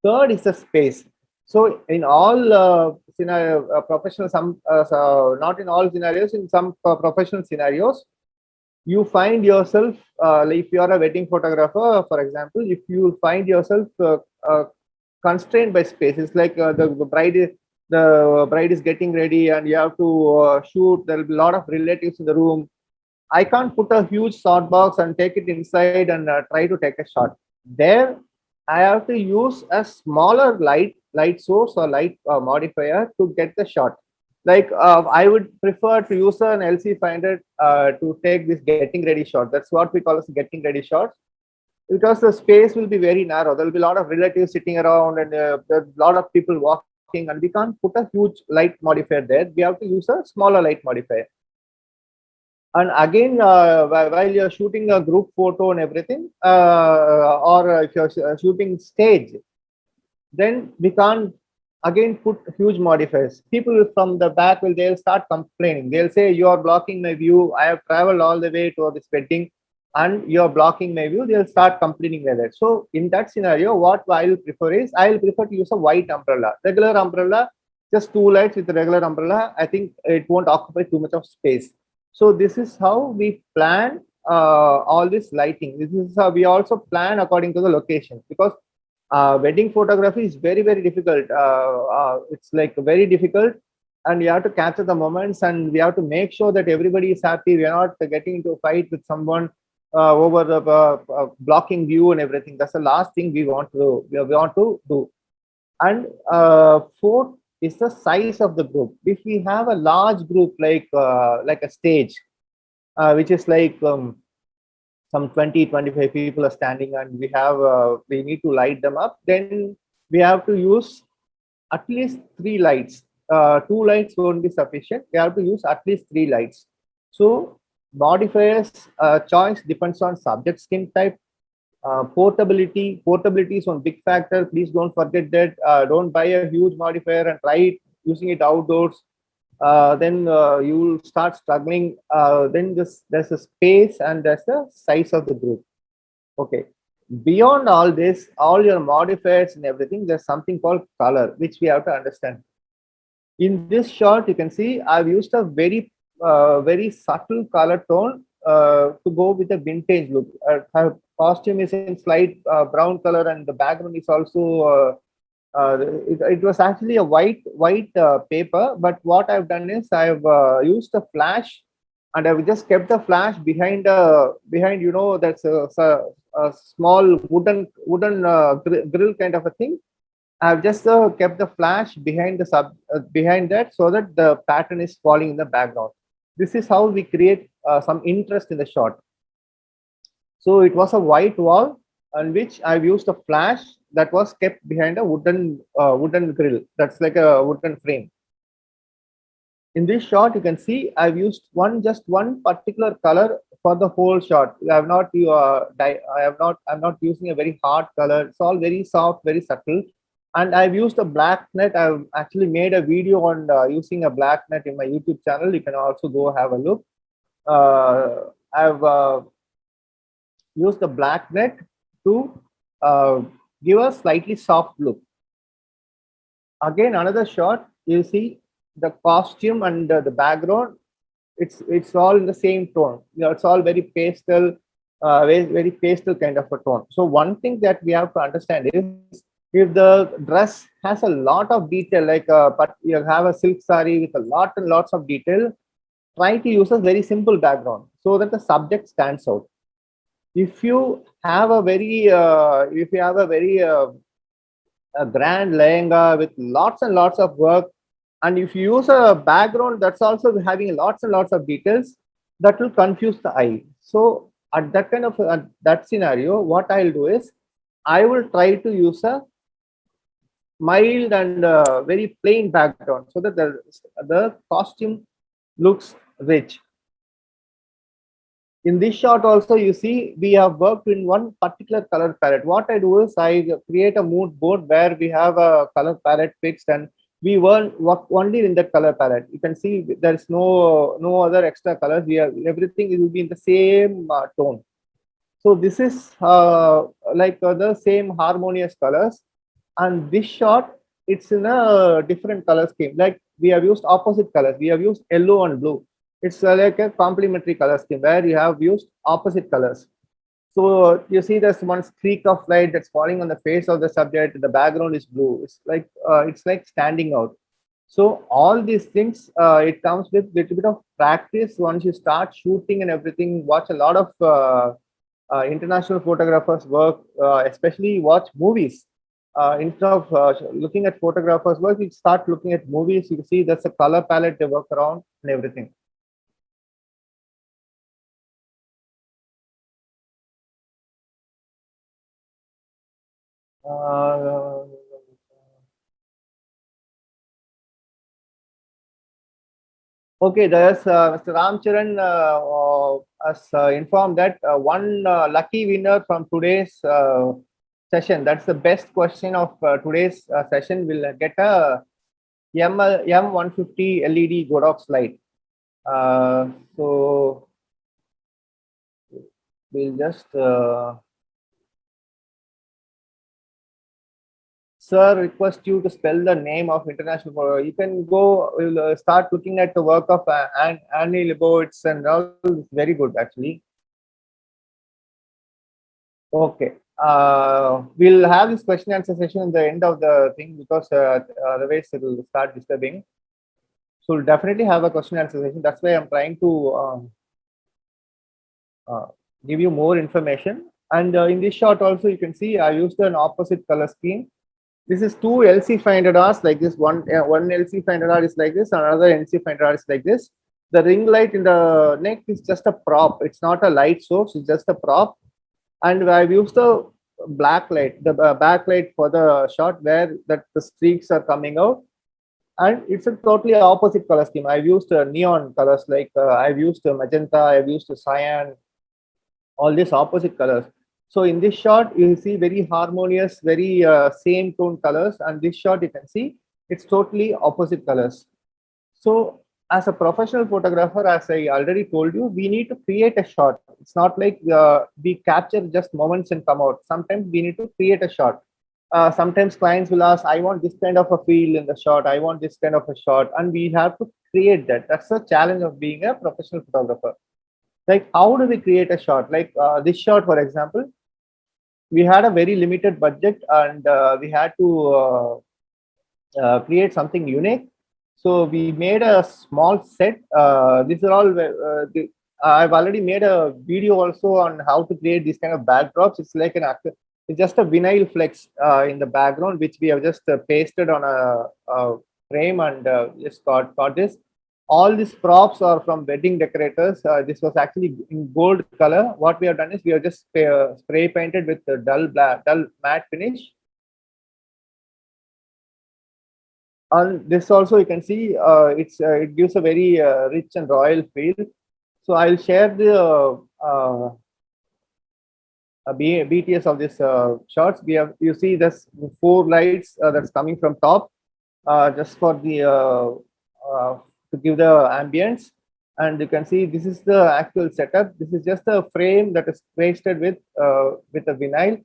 Third is the space. So in all professional, not in all scenarios, in some professional scenarios, you find yourself, like if you are a wedding photographer, for example, if you find yourself constrained by space, it's like the bride is getting ready and you have to shoot. There will be a lot of relatives in the room. I can't put a huge shot box and take it inside and try to take a shot. There, I have to use a smaller light source or light modifier to get the shot. Like I would prefer to use an LC500 to take this getting ready shot. That's what we call as getting ready shots, because the space will be very narrow. There will be a lot of relatives sitting around and there's a lot of people walking, and we can't put a huge light modifier there. We have to use a smaller light modifier. And again, while you're shooting a group photo and everything, or if you're shooting stage, then we can't again put huge modifiers. People from the back they'll start complaining. They'll say, you are blocking my view. I have traveled all the way to this wedding and you're blocking my view. They'll start complaining like that. So in that scenario, what I'll prefer is I'll prefer to use a white umbrella. Regular umbrella, just two lights with a regular umbrella. I think it won't occupy too much of space. So this is how we plan all this lighting. This is how we also plan according to the location, because wedding photography is very difficult. It's like very difficult, and you have to capture the moments, and we have to make sure that everybody is happy. We are not getting into a fight with someone over the blocking view and everything. That's the last thing we want to do. And fourth is the size of the group. If we have a large group like a stage, which is like some 20-25 people are standing, and we need to light them up, then we have to use at least 3 lights. 2 lights won't be sufficient. We have to use at least 3 lights. So modifiers choice depends on subject skin type. Portability is one big factor. Please don't forget that. Don't buy a huge modifier and try using it outdoors. Then you will start struggling. Then there's a space and there's the size of the group. Okay. Beyond all this, all your modifiers and everything, there's something called color, which we have to understand. In this shot, you can see I've used a very subtle color tone to go with a vintage look. Her costume is in slight brown color, and the background is also it was actually a white paper. But what I've done is I've used a flash, and I've just kept the flash behind that's a small wooden grill kind of a thing. I've just kept the flash behind behind that, so that the pattern is falling in the background. This is how we create some interest in the shot. So it was a white wall on which I've used a flash that was kept behind a wooden grill. That's like a wooden frame. In this shot, you can see I've used just one particular color for the whole shot. I'm not using a very hard color. It's all very soft, very subtle. And I've used a black net. I've actually made a video on using a black net in my YouTube channel. You can also go have a look. I've used the black net to give a slightly soft look. Again, another shot, you see the costume and the background. It's all in the same tone. It's all very pastel, very pastel kind of a tone. So one thing that we have to understand is, if the dress has a lot of detail, like but you have a silk saree with a lot and lots of detail, try to use a very simple background so that the subject stands out. If you have a very a grand lehenga with lots and lots of work, and if you use a background that's also having lots and lots of details, that will confuse the eye. So at that kind of that scenario, what I'll do is I will try to use a mild and very plain background, so that the costume looks rich. In this shot also, you see we have worked in one particular color palette. What I do is I create a mood board where we have a color palette fixed, and we work only in that color palette. You can see there is no other extra colors. Everything will be in the same tone. So this is like the same harmonious colors. And this shot, it's in a different color scheme. Like we have used opposite colors. We have used yellow and blue. It's like a complementary color scheme where you have used opposite colors. So you see there's one streak of light that's falling on the face of the subject. The background is blue. It's like standing out. So all these things, it comes with little bit of practice. Once you start shooting and everything, watch a lot of international photographers work, especially watch movies. Instead of looking at photographers work, you start looking at movies. You see there's a color palette they work around and everything. Okay, there's Mr. Ramcharan has informed that one lucky winner from today's session, that's the best question of today's session, will get a M150 LED Godox light. So we'll just sir, request you to spell the name of international photo. You can go, we'll start looking at the work of Annie Leibovitz and all. It's very good, actually. Okay. We'll have this question answer session at the end of the thing because otherwise it will start disturbing. So we'll definitely have a question answer session. That's why I'm trying to give you more information. And in this shot also, you can see I used an opposite color scheme. This is two LC500Rs like this. One LC500R is like this, another LC500R is like this. The ring light in the neck is just a prop. It's not a light source, it's just a prop. And I've used the black light, the backlight for the shot where that the streaks are coming out. And it's a totally opposite color scheme. I've used neon colors like I've used magenta, I've used cyan, all these opposite colors. So in this shot, you see very harmonious, very same tone colors. And this shot, you can see it's totally opposite colors. So as a professional photographer, as I already told you, we need to create a shot. It's not like we capture just moments and come out. Sometimes we need to create a shot. Sometimes clients will ask, I want this kind of a feel in the shot. I want this kind of a shot. And we have to create that. That's the challenge of being a professional photographer. Like, how do we create a shot? Like this shot, for example, we had a very limited budget and we had to create something unique. So we made a small set. These are all, I've already made a video also on how to create these kind of backdrops. It's like it's just a vinyl flex in the background, which we have just pasted on a frame and just got this. All these props are from wedding decorators. This was actually in gold color. What we have done is we have just spray painted with the dull matte finish. And this also you can see it gives a very rich and royal feel. So I'll share the BTS of this shots. You see this 4 lights that's coming from top, just for the to give the ambience. And you can see this is the actual setup. This is just a frame that is pasted with a vinyl,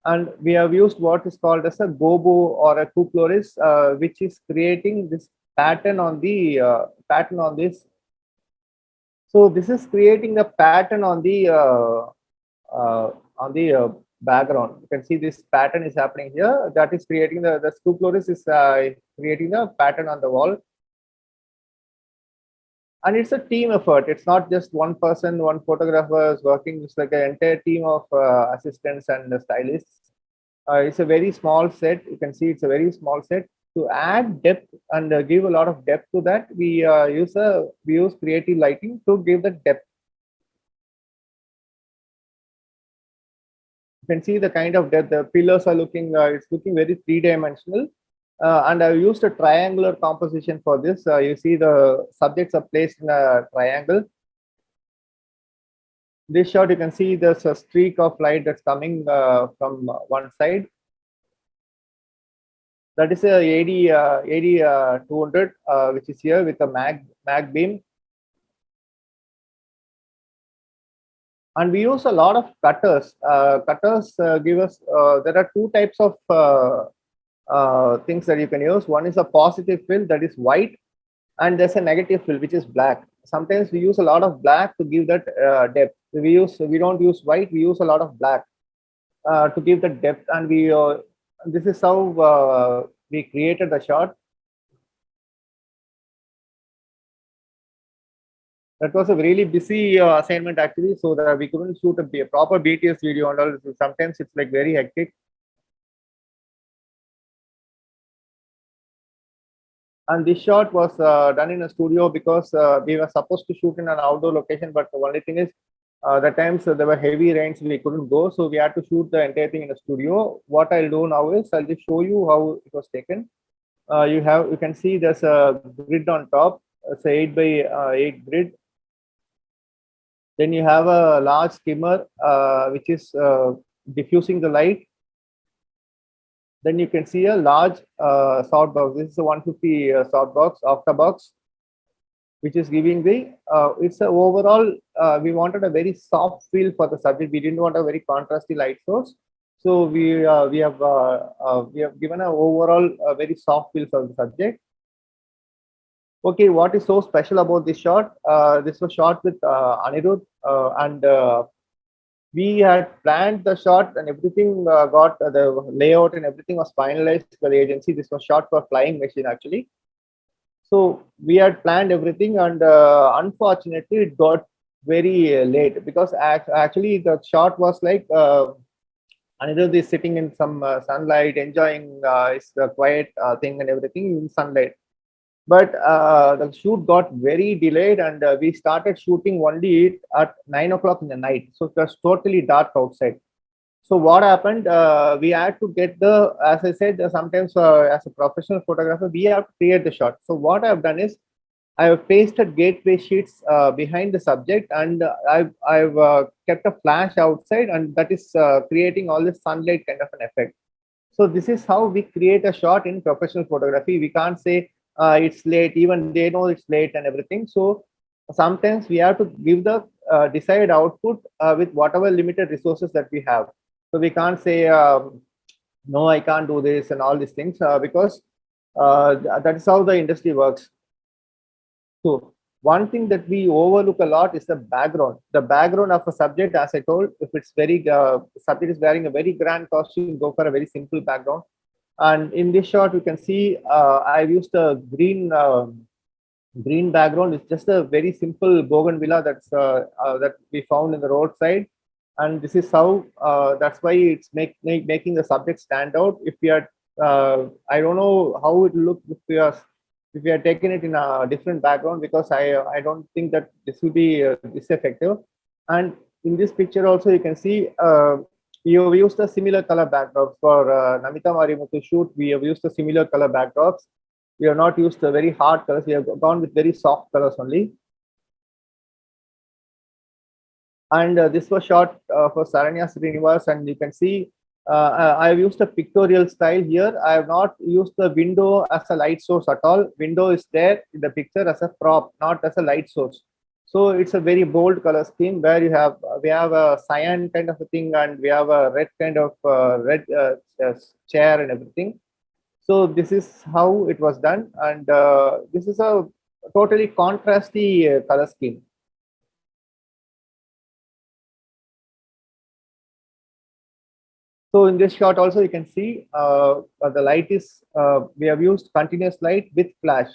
and we have used what is called as a gobo or a couploris, which is creating this pattern on the pattern on this. So this is creating the pattern on the background. You can see this pattern is happening here. That is creating the couploris is creating the pattern on the wall. And it's a team effort. It's not just one person, one photographer is working. It's like an entire team of assistants and stylists. It's a very small set. You can see it's a very small set. To add depth and give a lot of depth to that, we use creative lighting to give the depth. You can see the kind of depth. The pillars are looking. It's looking very 3-dimensional. And I've used a triangular composition for this. You see the subjects are placed in a triangle. This shot, you can see there's a streak of light that's coming from one side. That is a AD 200, which is here with a mag beam. And we use a lot of cutters. Cutters give us, there are 2 types of things that you can use. One is a positive fill that is white, and there's a negative fill which is black. sometimes we use a lot of black to give that depth. We don't use white. We use a lot of black to give the depth, and this is how we created the shot. That was a really busy assignment actually, so that we couldn't shoot a proper BTS video and all. So sometimes it's like very hectic. And this shot was done in a studio because we were supposed to shoot in an outdoor location, but the only thing is the times there were heavy rains, we couldn't go, so we had to shoot the entire thing in a studio. What I'll do now is I'll just show you how it was taken. You can see there's a grid on top. It's a 8 by 8 grid. Then you have a large skimmer which is diffusing the light. Then you can see a large softbox. This is a 150 softbox, octabox, which is giving the, it's a overall, we wanted a very soft feel for the subject. We didn't want a very contrasty light source. So we have given an overall very soft feel for the subject. Okay, what is so special about this shot? This was shot with Anirudh, and we had planned the shot and everything got the layout and everything was finalized by the agency. This was shot for Flying Machine actually. So we had planned everything, and unfortunately it got very late because actually the shot was like Anirudh is sitting in some sunlight, enjoying his quiet thing and everything in sunlight. But the shoot got very delayed, and we started shooting only at 9 o'clock in the night. So it was totally dark outside. So what happened? We had to get the, as I said, sometimes as a professional photographer, we have to create the shot. So what I've done is I have pasted gateway sheets behind the subject, and I've kept a flash outside, and that is creating all this sunlight kind of an effect. So this is how we create a shot in professional photography. We can't say it's late, even they know it's late and everything. So sometimes we have to give the desired output with whatever limited resources that we have. So we can't say, no, I can't do this and all these things because that is how the industry works. So one thing that we overlook a lot is the background. The background of a subject, as I told, if it's very subject is wearing a very grand costume, go for a very simple background. And in this shot, you can see I've used a green background. It's just a very simple bougainvillea that we found in the roadside, and this is how that's why it's making the subject stand out. If we are, I don't know how it looks if we are taking it in a different background, because I don't think that this will be this effective. And in this picture also, you can see. We have used a similar color backdrops for Namita Marimuthu shoot. We have used a similar color backdrops. We have not used the very hard colors. We have gone with very soft colors only. And this was shot for Saranya Srinivas, and you can see I have used a pictorial style here. I have not used the window as a light source at all. Window is there in the picture as a prop, not as a light source. So it's a very bold color scheme where we have a cyan kind of a thing, and we have a red kind of red chair and everything. So this is how it was done, and this is a totally contrasty color scheme. So in this shot also you can see the light is we have used continuous light with flash.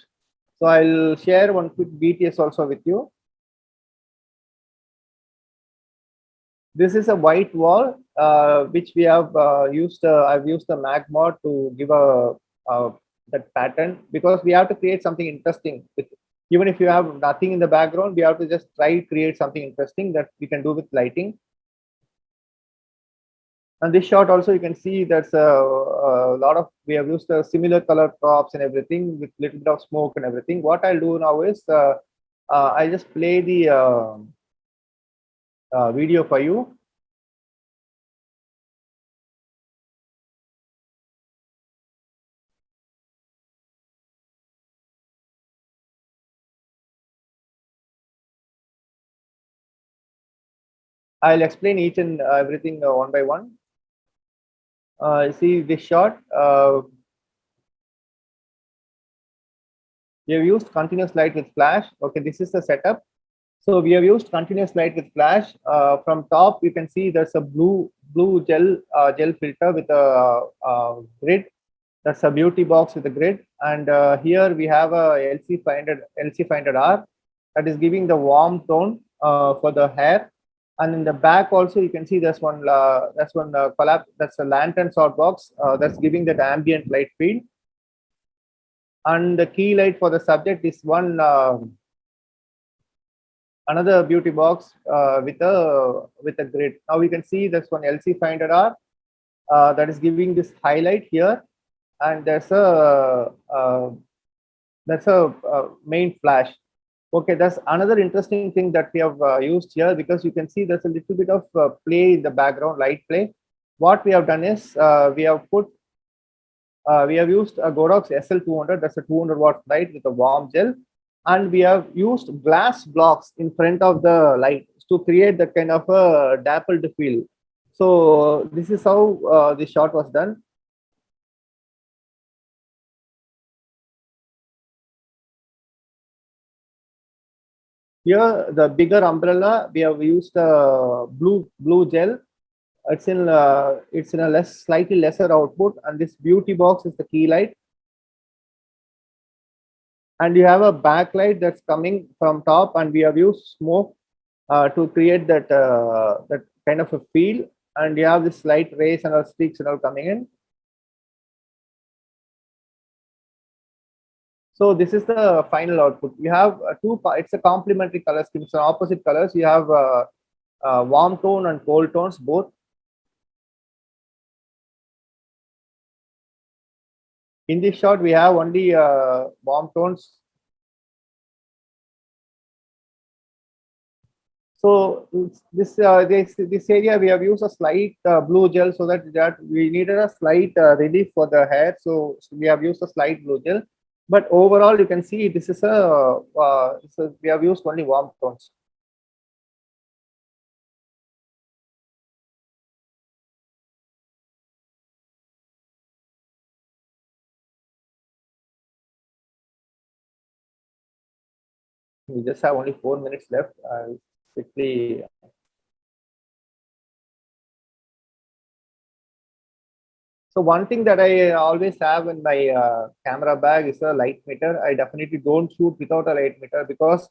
So I'll share one quick BTS also with you. This is a white wall, which we have used. I've used the mag mod to give that pattern, because we have to create something interesting. Even if you have nothing in the background, we have to just try to create something interesting that we can do with lighting. And this shot also, you can see that's a lot of, we have used a similar color props and everything with little bit of smoke and everything. What I'll do now is I'll just play the video for you. I'll explain each and everything one by one. See this shot. We have used continuous light with flash. Okay, this is the setup. So we have used continuous light with flash. From top, you can see there's a blue gel filter with a grid. That's a beauty box with a grid. And here we have a LC500R that is giving the warm tone for the hair. And in the back also, you can see there's one collab. That's a lantern sort box that's giving that ambient light field. And the key light for the subject is one another beauty box with a grid. Now we can see there's one LC500R that is giving this highlight here, and there's a main flash. Okay, that's another interesting thing that we have used here, because you can see there's a little bit of play in the background, light play. What we have done is we have used a Godox SL200. That's a 200-watt light with a warm gel. And we have used glass blocks in front of the light to create that kind of a dappled feel. So this is how the shot was done. Here, the bigger umbrella, we have used blue gel. It's in a slightly lesser output, and this beauty box is the key light. And you have a backlight that's coming from top, and we have used smoke to create that kind of a feel. And you have this light rays and streaks and all coming in. So this is the final output. You have it's a complementary color scheme. It's an opposite colors. You have warm tone and cold tones both. In this shot, we have only warm tones. So this area we have used a slight blue gel, so that we needed a slight relief for the hair. So we have used a slight blue gel. But overall, you can see this is we have used only warm tones. We just have only 4 minutes left. I'll quickly. So one thing that I always have in my camera bag is a light meter. I definitely don't shoot without a light meter, because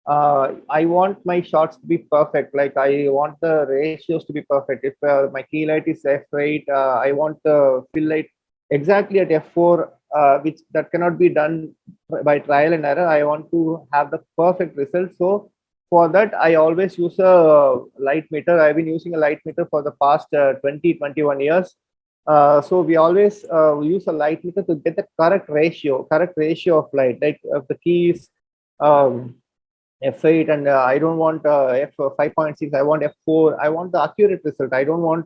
I want my shots to be perfect. Like, I want the ratios to be perfect. If my key light is f8, I want the fill light exactly at f4, which that cannot be done by trial and error. I want to have the perfect result. So for that, I always use a light meter. I've been using a light meter for the past 21 years. So we always use a light meter to get the correct ratio of light. Like if the key is f8 and I don't want f5.6, I want f4. I want the accurate result. I don't want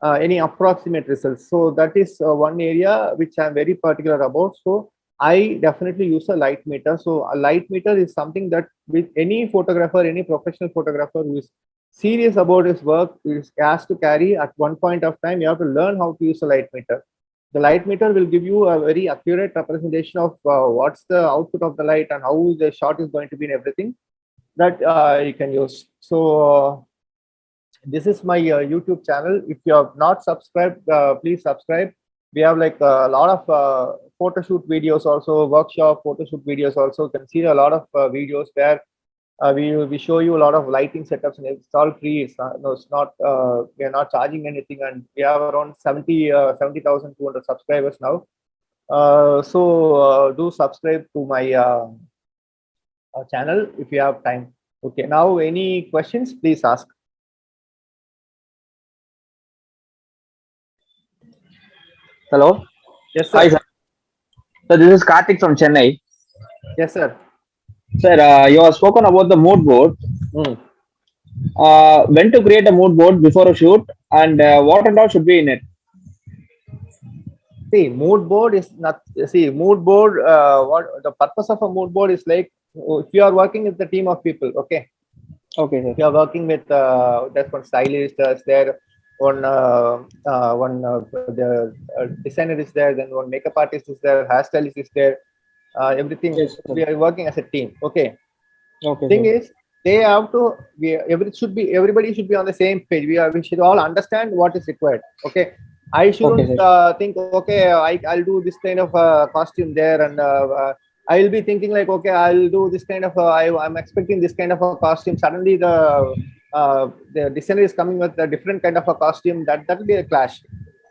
any approximate results. So that is one area which I'm very particular about. So I definitely use a light meter. So a light meter is something that with any photographer, any professional photographer who is serious about his work, is has to carry at one point of time. You have to learn how to use a light meter. The light meter will give you a very accurate representation of what's the output of the light and how the shot is going to be and everything that you can use. So this is my YouTube channel. If you have not subscribed, please subscribe. We have like a lot of photo shoot videos, also workshop photo shoot videos. Also, you can see a lot of videos where we show you a lot of lighting setups, and it's all free. It's not we are not charging anything, and we have around 70,200 subscribers now. So do subscribe to my channel if you have time. Okay, now any questions, please ask. Hello. Yes, sir. Hi, sir. So this is Karthik from Chennai. Yes, sir. Sir, you have spoken about the mood board. When to create a mood board before a shoot, and what and all should be in it? See, mood board is not. See, mood board. What the purpose of a mood board is like, if you are working with a team of people, okay. Okay, sir. If you are working with there's one stylist, there the designer is there, then one makeup artist is there, hairstylist is there. Everything, Yes, sir. we are working as a team. Okay. Okay, Thing sir. is, they have to. Everybody should be on the same page. We should all understand what is required. Okay. I Okay, shouldn't sir. think, okay, I'll do this kind of costume there, and I'll be thinking like, okay, I'll do this kind of. I'm expecting this kind of a costume. Suddenly, the designer is coming with a different kind of a costume. That will be a clash.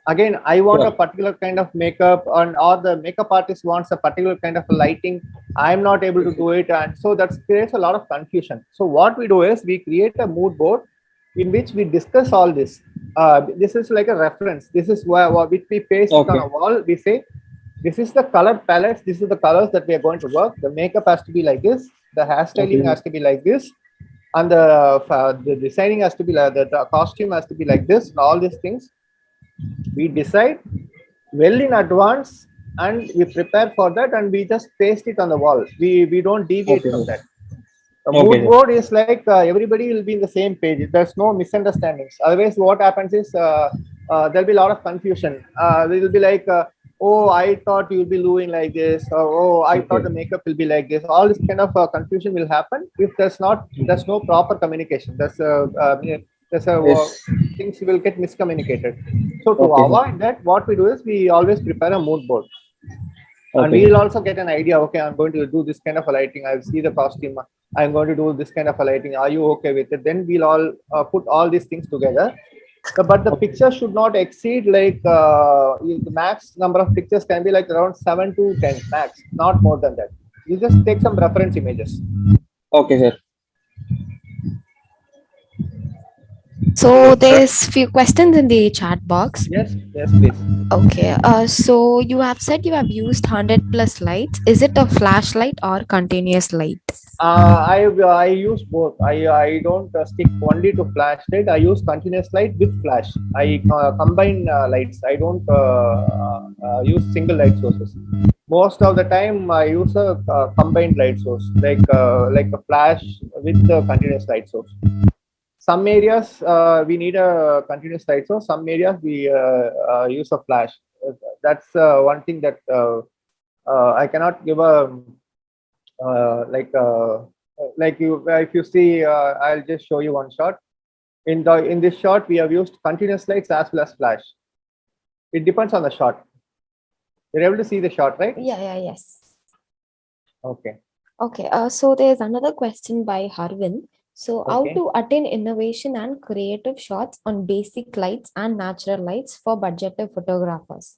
Again, I want a Sure. particular kind of makeup, or the makeup artist wants a particular kind of lighting. I'm not able to do it, and so that creates a lot of confusion. So what we do is we create a mood board in which we discuss all this. This is like a reference. This is which we paste it on Okay. a wall. We say this is the color palettes. This is the colors that we are going to work. The makeup has to be like this. The Okay, hairstyling sir. has to be like this, and the designing has to be like the costume has to be like this. And all these things we decide well in advance, and we prepare for that, and we just paste it on the wall. We don't deviate Okay, from sir. that. A Okay, mood sir. board is like everybody will be in the same page. There's no misunderstandings. Otherwise, what happens is there'll be a lot of confusion. It will be like, oh, I thought you'll be doing like this. Or, oh, I thought Okay. the makeup will be like this. All this kind of confusion will happen if there's no proper communication. Yes. Things will get miscommunicated. So to Okay, sir. avoid that, what we do is we always prepare a mood board, and Okay, we will sir. also get an idea. Okay, I'm going to do this kind of a lighting. I'll see the costume. I'm going to do this kind of a lighting. Are you okay with it? Then we'll all put all these things together. But the picture should not exceed like the max number of pictures can be like around 7 to 10 max, not more than that. You just take some reference images. Okay, sir. So there's few questions in the chat box. Yes, yes, please. Okay. So you have said you have used 100 plus lights. Is it a flashlight or continuous light? I use both. I don't stick only to flashlight. I use continuous light with flash. I combine lights. I don't use single light sources. Most of the time, I use a combined light source, like a flash with the continuous light source. Some areas we need a continuous light source. Some areas we use a flash. That's one thing that I cannot give a like you if you see I'll just show you one shot. In this shot we have used continuous lights as well as flash. It depends on the shot. You're able to see the shot, right? Yes. Okay. Okay. So there's another question by Harvin. So how Okay. to attain innovation and creative shots on basic lights and natural lights for budgeted photographers?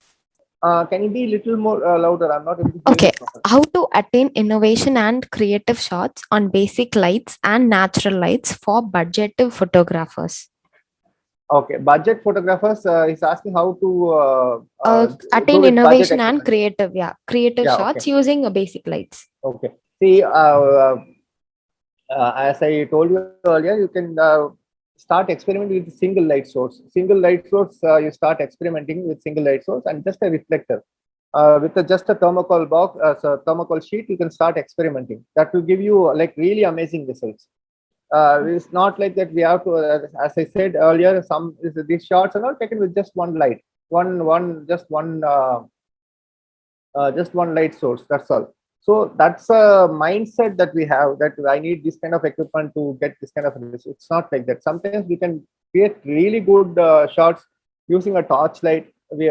Can you be a little more louder? I'm not able to hear Okay. you properly. How to attain innovation and creative shots on basic lights and natural lights for budgeted photographers? Okay, budget photographers is asking how to do Attain with budget innovation and equipment. creative Yeah, shots okay. using a basic lights. Okay. See, as I told you earlier, you can start experimenting with single light source. Single light source, you start experimenting with single light source and just a reflector. With just a thermocol box, so thermocol sheet, you can start experimenting. That will give you like really amazing results. It's not like that we have to, as I said earlier, these shots are not taken with just one light, just one light source. That's all. So that's a mindset that we have, that I need this kind of equipment to get this kind of results. It's not like that. Sometimes we can create really good shots using a torch light. We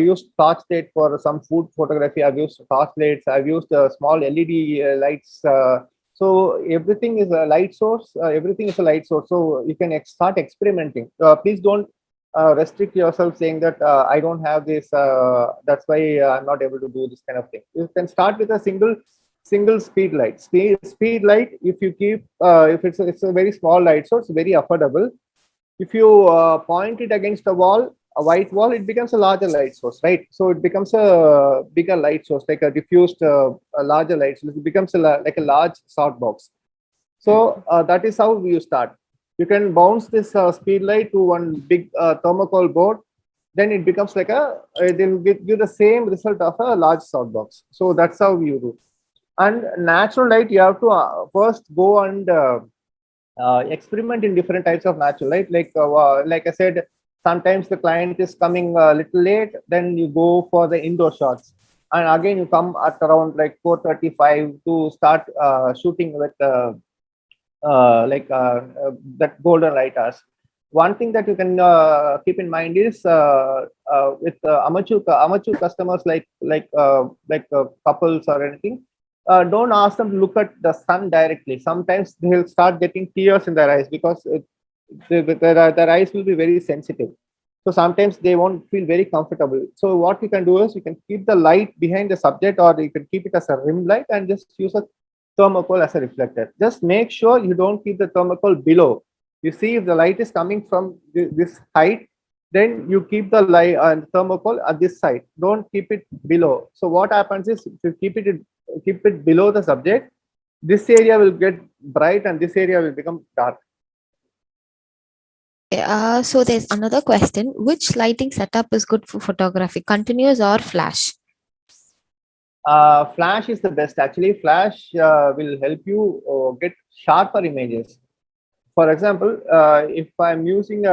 used torch light for some food photography. I've used torch lights. I've used small LED lights. So everything is a light source. Everything is a light source. So you can start experimenting. Please don't restrict yourself saying that I don't have this. That's why I'm not able to do this kind of thing. You can start with a single speed light. Speed light. If you keep if it's a very small light source, very affordable. If you point it against a white wall, it becomes a larger light source, right? So it becomes a bigger light source, like a diffused, a larger light source. It becomes like a large soft box. So that is how you start. You can bounce this speed light to one big thermocol board, then it becomes like it will give you the same result of a large soft box. So that's how you do. And natural light, you have to first go and experiment in different types of natural light. Like I said, sometimes the client is coming a little late, then you go for the indoor shots. and again you come at around like 4:35 to start shooting with that golden light hours. One thing that you can keep in mind is with amateur customers like couples or anything, don't ask them to look at the sun directly. Sometimes they'll start getting tears in their eyes because their eyes will be very sensitive. So sometimes they won't feel very comfortable. So what you can do is you can keep the light behind the subject, or you can keep it as a rim light and just use a thermocol as a reflector. Just make sure you don't keep the thermocol below. You see, if the light is coming from this height, then you keep the light and thermocol at this side. Don't keep it below. So what happens is, if you keep it below the subject, this area will get bright and this area will become dark. So there's another question. Which lighting setup is good for photography, continuous or flash? Flash is the best. Actually, flash will help you get sharper images. For example, if I'm shooting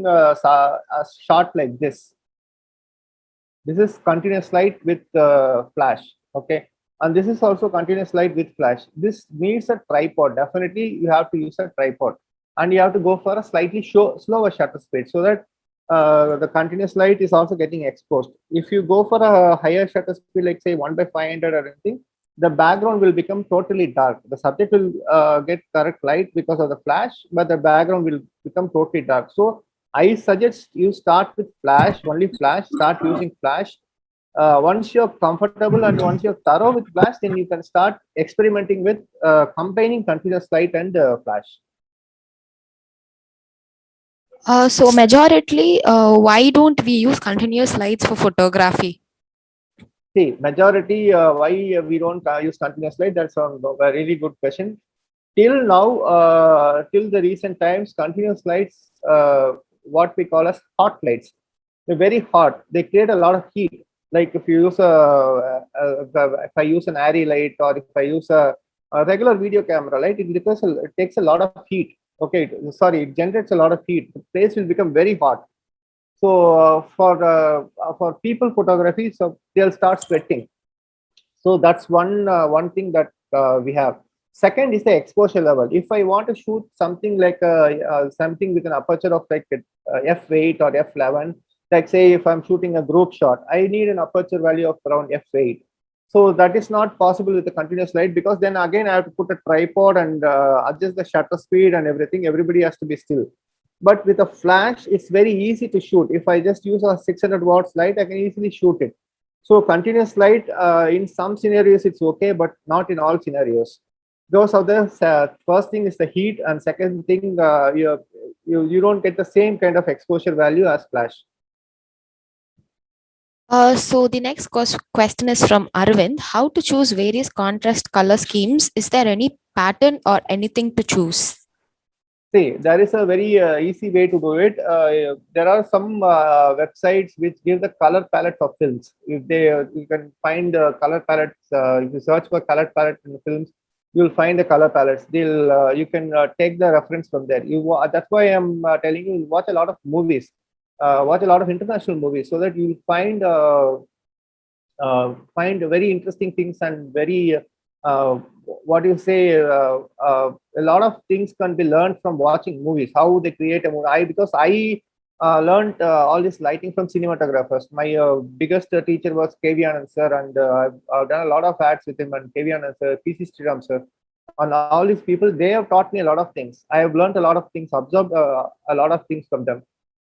a shot like this is continuous light with flash, okay, and this is also continuous light with flash. This needs a tripod. Definitely, you have to use a tripod, and you have to go for a slightly slower shutter speed so that the continuous light is also getting exposed. If you go for a higher shutter speed, like say 1/500 or anything, the background will become totally dark. The subject will get correct light because of the flash, but the background will become totally dark. So I suggest you start with flash, only flash, start using flash. Once you're comfortable and once you're thorough with flash, then you can start experimenting with combining continuous light and flash. So majority, why don't we use continuous lights for photography? See, majority why we don't use continuous light, that's a really good question. Till now, till the recent times, continuous lights, what we call as hot lights, they're very hot. They create a lot of heat. Like if you use if I use an ARRI light, or if I use a regular video camera light, it takes a lot of heat. Okay, sorry, it generates a lot of heat. The place will become very hot. So for people photography, so they'll start sweating. So that's one thing that we have. Second is the exposure level. If I want to shoot something like something with an aperture of like f8 or f11, like say if I'm shooting a group shot, I need an aperture value of around f8. So that is not possible with the continuous light, because then again I have to put a tripod and adjust the shutter speed and everything. Everybody has to be still. But with a flash, it's very easy to shoot. If I just use a 600 watts light, I can easily shoot it. So continuous light, in some scenarios it's okay, but not in all scenarios. Those are the first thing is the heat, and second thing, you don't get the same kind of exposure value as flash. So the next question is from Arvind. How to choose various contrast color schemes? Is there any pattern or anything to choose? See, there is a very easy way to do it. There are some websites which give the color palette of films. If you can find color palettes. If you search for color palette in the films, you'll find the color palettes. You can take the reference from there. That's why I'm telling you, watch a lot of movies. Watch a lot of international movies, so that you'll find very interesting things and very what do you say? A lot of things can be learned from watching movies. How they create a movie. Because I learned all this lighting from cinematographers. My biggest teacher was KV Anand sir, and I've done a lot of ads with him, and KV Anand sir, PC Sriram sir, and all these people. They have taught me a lot of things. I have learned a lot of things, observed a lot of things from them.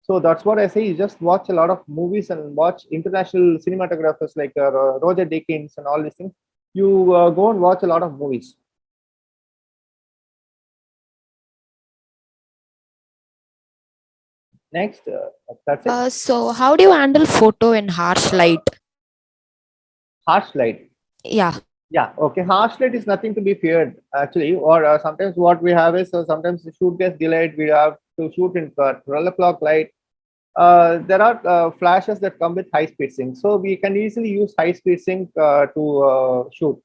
So that's what I say. You just watch a lot of movies and watch international cinematographers like Roger Deakins and all these things. You go and watch a lot of movies. Next, that's it. So how do you handle photo in harsh light? Harsh light. Yeah. Yeah. Okay. Harsh light is nothing to be feared, actually. Or sometimes what we have is sometimes the shoot gets delayed. We have to shoot in 12 o'clock light. There are flashes that come with high speed sync, so we can easily use high speed sync to shoot.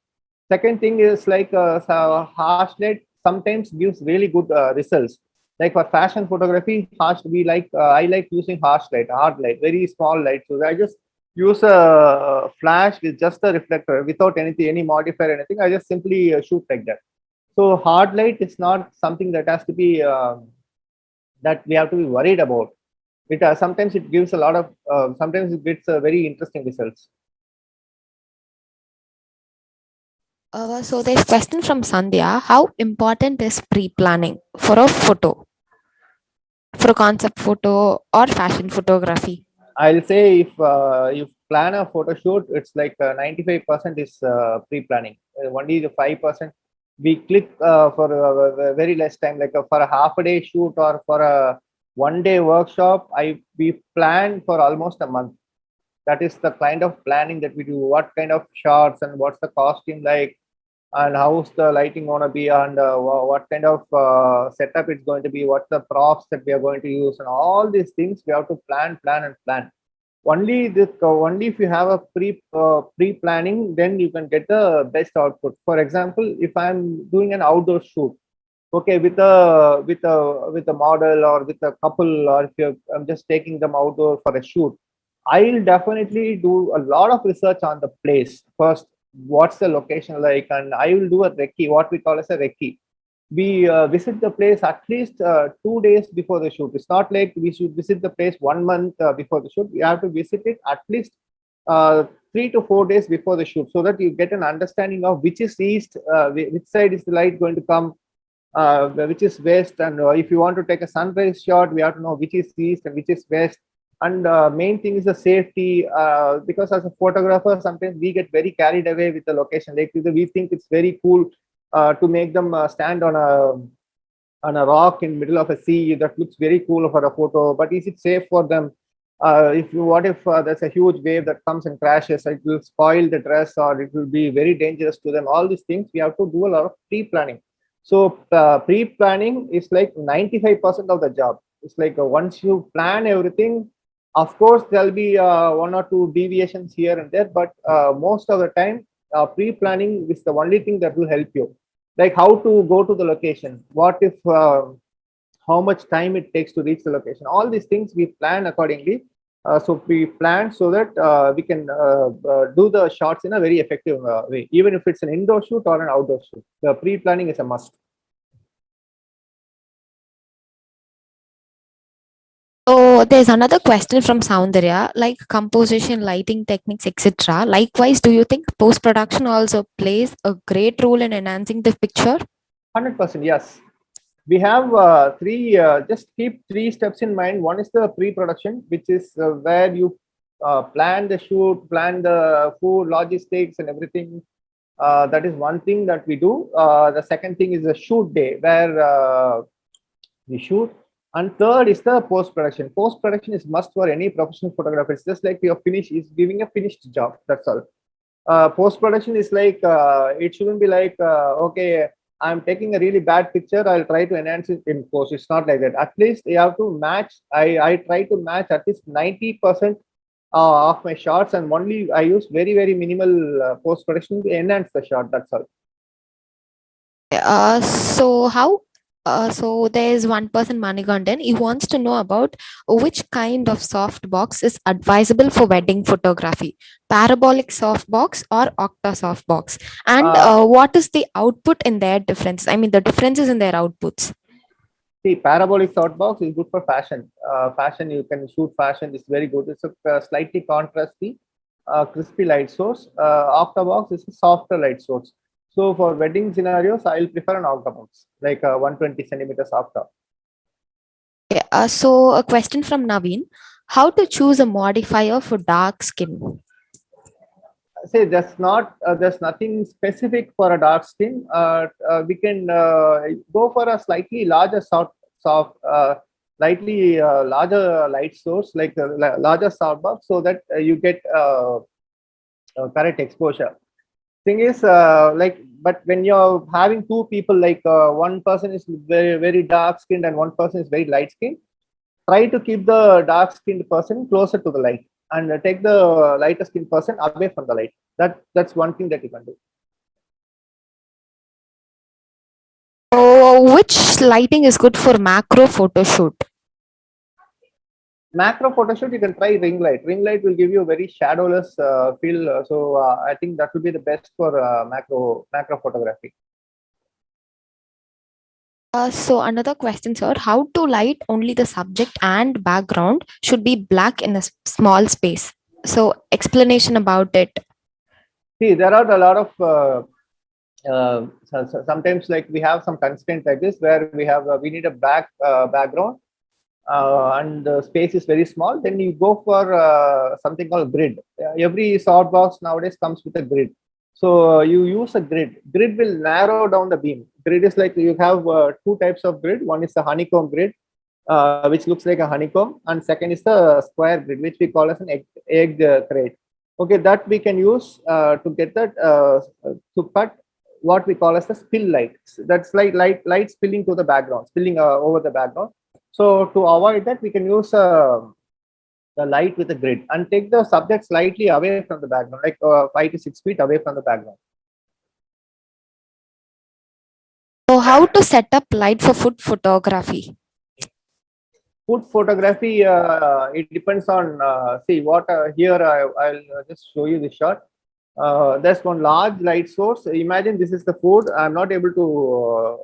Second thing is like harsh light sometimes gives really good results. Like for fashion photography, I like using harsh light, hard light, very small light. So I just use a flash with just a reflector without anything, any modifier, anything. I just simply shoot like that. So hard light is not something that has to be that we have to be worried about. It sometimes it gives a lot of sometimes it gets very interesting results. So there's question from Sandhya. How important is pre-planning for a photo, for a concept photo or fashion photography? I'll say if you plan a photo shoot, it's like 95% is pre-planning. Only the 5% we click for very less time, like for a half a day shoot or for a 1 day workshop. We plan for almost a month. That is the kind of planning that we do. What kind of shots and what's the costume like, and how's the lighting going to be, and what kind of setup it's going to be, what's the props that we are going to use, and all these things we have to plan. Only if you have a pre planning, then you can get the best output. For example, if I'm doing an outdoor shoot, okay, with a model or with a couple, or if I'm just taking them outdoor for a shoot, I'll definitely do a lot of research on the place first. What's the location like, and I will do a recce, what we call as a recce. We visit the place at least 2 days before the shoot. It's not like we should visit the place 1 month before the shoot. We have to visit it at least 3 to 4 days before the shoot, so that you get an understanding of which is east, which side is the light going to come, which is west, and if you want to take a sunrise shot, we have to know which is east and which is west. And main thing is the safety, because as a photographer, sometimes we get very carried away with the location. Like we think it's very cool to make them stand on a rock in middle of a sea. That looks very cool for a photo, but is it safe for them? If you, what if there's a huge wave that comes and crashes? It will spoil the dress, or it will be very dangerous to them. All these things we have to do a lot of pre-planning. So pre-planning is like 95% of the job. It's like once you plan everything, of course there'll be 1 or 2 deviations here and there, but most of the time pre-planning is the only thing that will help you. Like how to go to the location, what if how much time it takes to reach the location. All these things we plan accordingly. So we plan so that we can do the shots in a very effective way, even if it's an indoor shoot or an outdoor shoot. The pre-planning is a must. So there's another question from Soundarya, like composition, lighting techniques, etc. Likewise, do you think post-production also plays a great role in enhancing the picture? 100%, yes. We have just keep 3 steps in mind. One is the pre-production, which is where you plan the shoot, plan the food, logistics, and everything. That is one thing that we do. The second thing is the shoot day, where we shoot. And third is the post-production. Post-production is must for any professional photographer. It's just like your finish is giving a finished job. That's all. Post-production is like it shouldn't be like okay, I'm taking a really bad picture, I'll try to enhance it in post. It's not like that. At least you have to match. I try to match at least 90% of my shots, and only I use very minimal post-production to enhance the shot. That's all. So there's one person, Manikandan. He wants to know about which kind of softbox is advisable for wedding photography: parabolic softbox or octa softbox, and what is the output in their difference? I mean, the differences in their outputs. See, parabolic softbox is good for fashion. Fashion, you can shoot fashion. It's very good. It's a slightly contrasty, crispy light source. Octabox is a softer light source. So for wedding scenarios, I'll prefer an octabox, like a 120 centimeters octa. Okay, so a question from Naveen: how to choose a modifier for dark skin? Say there's nothing specific for a dark skin. We can go for a slightly larger slightly larger light source, like a larger softbox, so that you get correct exposure. Thing is, but when you're having 2 people, like one person is very dark skinned and one person is very light skinned, try to keep the dark skinned person closer to the light, and take the lighter skinned person away from the light. That's one thing that you can do. So which lighting is good for macro photo shoot? Macro photo shoot, you can try ring light. Ring light will give you a very shadowless feel. I think that would be the best for macro photography. So another question, sir, how to light only the subject and background should be black in a small space? So explanation about it. See, there are a lot of sometimes like we have some constraint like this where we need a background and the space is very small. Then you go for something called grid. Every softbox nowadays comes with a grid. So you use a grid. Grid will narrow down the beam. Grid is like you have two types of grid. One is the honeycomb grid, which looks like a honeycomb, and second is the square grid, which we call as an egg crate. Okay, that we can use to get that to cut what we call as the spill light. That's like light spilling to the background, spilling over the background. So to avoid that, we can use the light with a grid and take the subject slightly away from the background, like 5 to 6 feet away from the background. So how to set up light for food photography? Food photography, it depends on, see what here I'll just show you the shot. There's one large light source. Imagine this is the food. I'm not able to,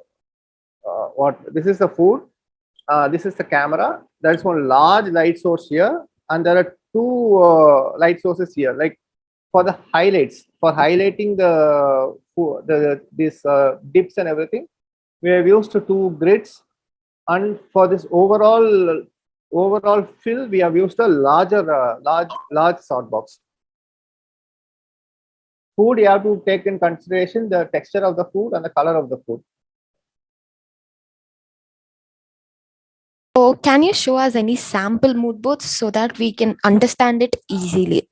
this is the food. This is the camera. There's one large light source here. And there are two light sources here. Like for the highlights, for highlighting these dips and everything, we have used two grids. And for this overall fill, we have used a large softbox. Food, you have to take in consideration the texture of the food and the color of the food. So can you show us any sample mood boards so that we can understand it easily?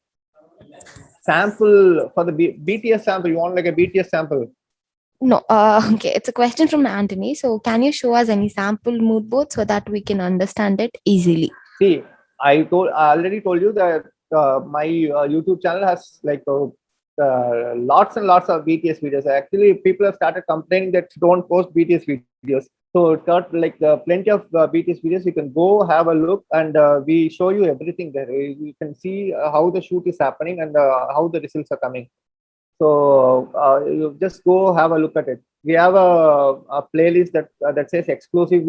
Sample for the BTS sample, you want like a BTS sample? No, okay, it's a question from Anthony. So can you show us any sample mood board so that we can understand it easily? See, I already told you that my YouTube channel has like lots and lots of BTS videos. Actually, people have started complaining that don't post BTS videos. So it's got like plenty of BTS videos. You can go have a look, and we show you everything there. You can see how the shoot is happening and how the results are coming. So you just go have a look at it. We have a playlist that says exclusive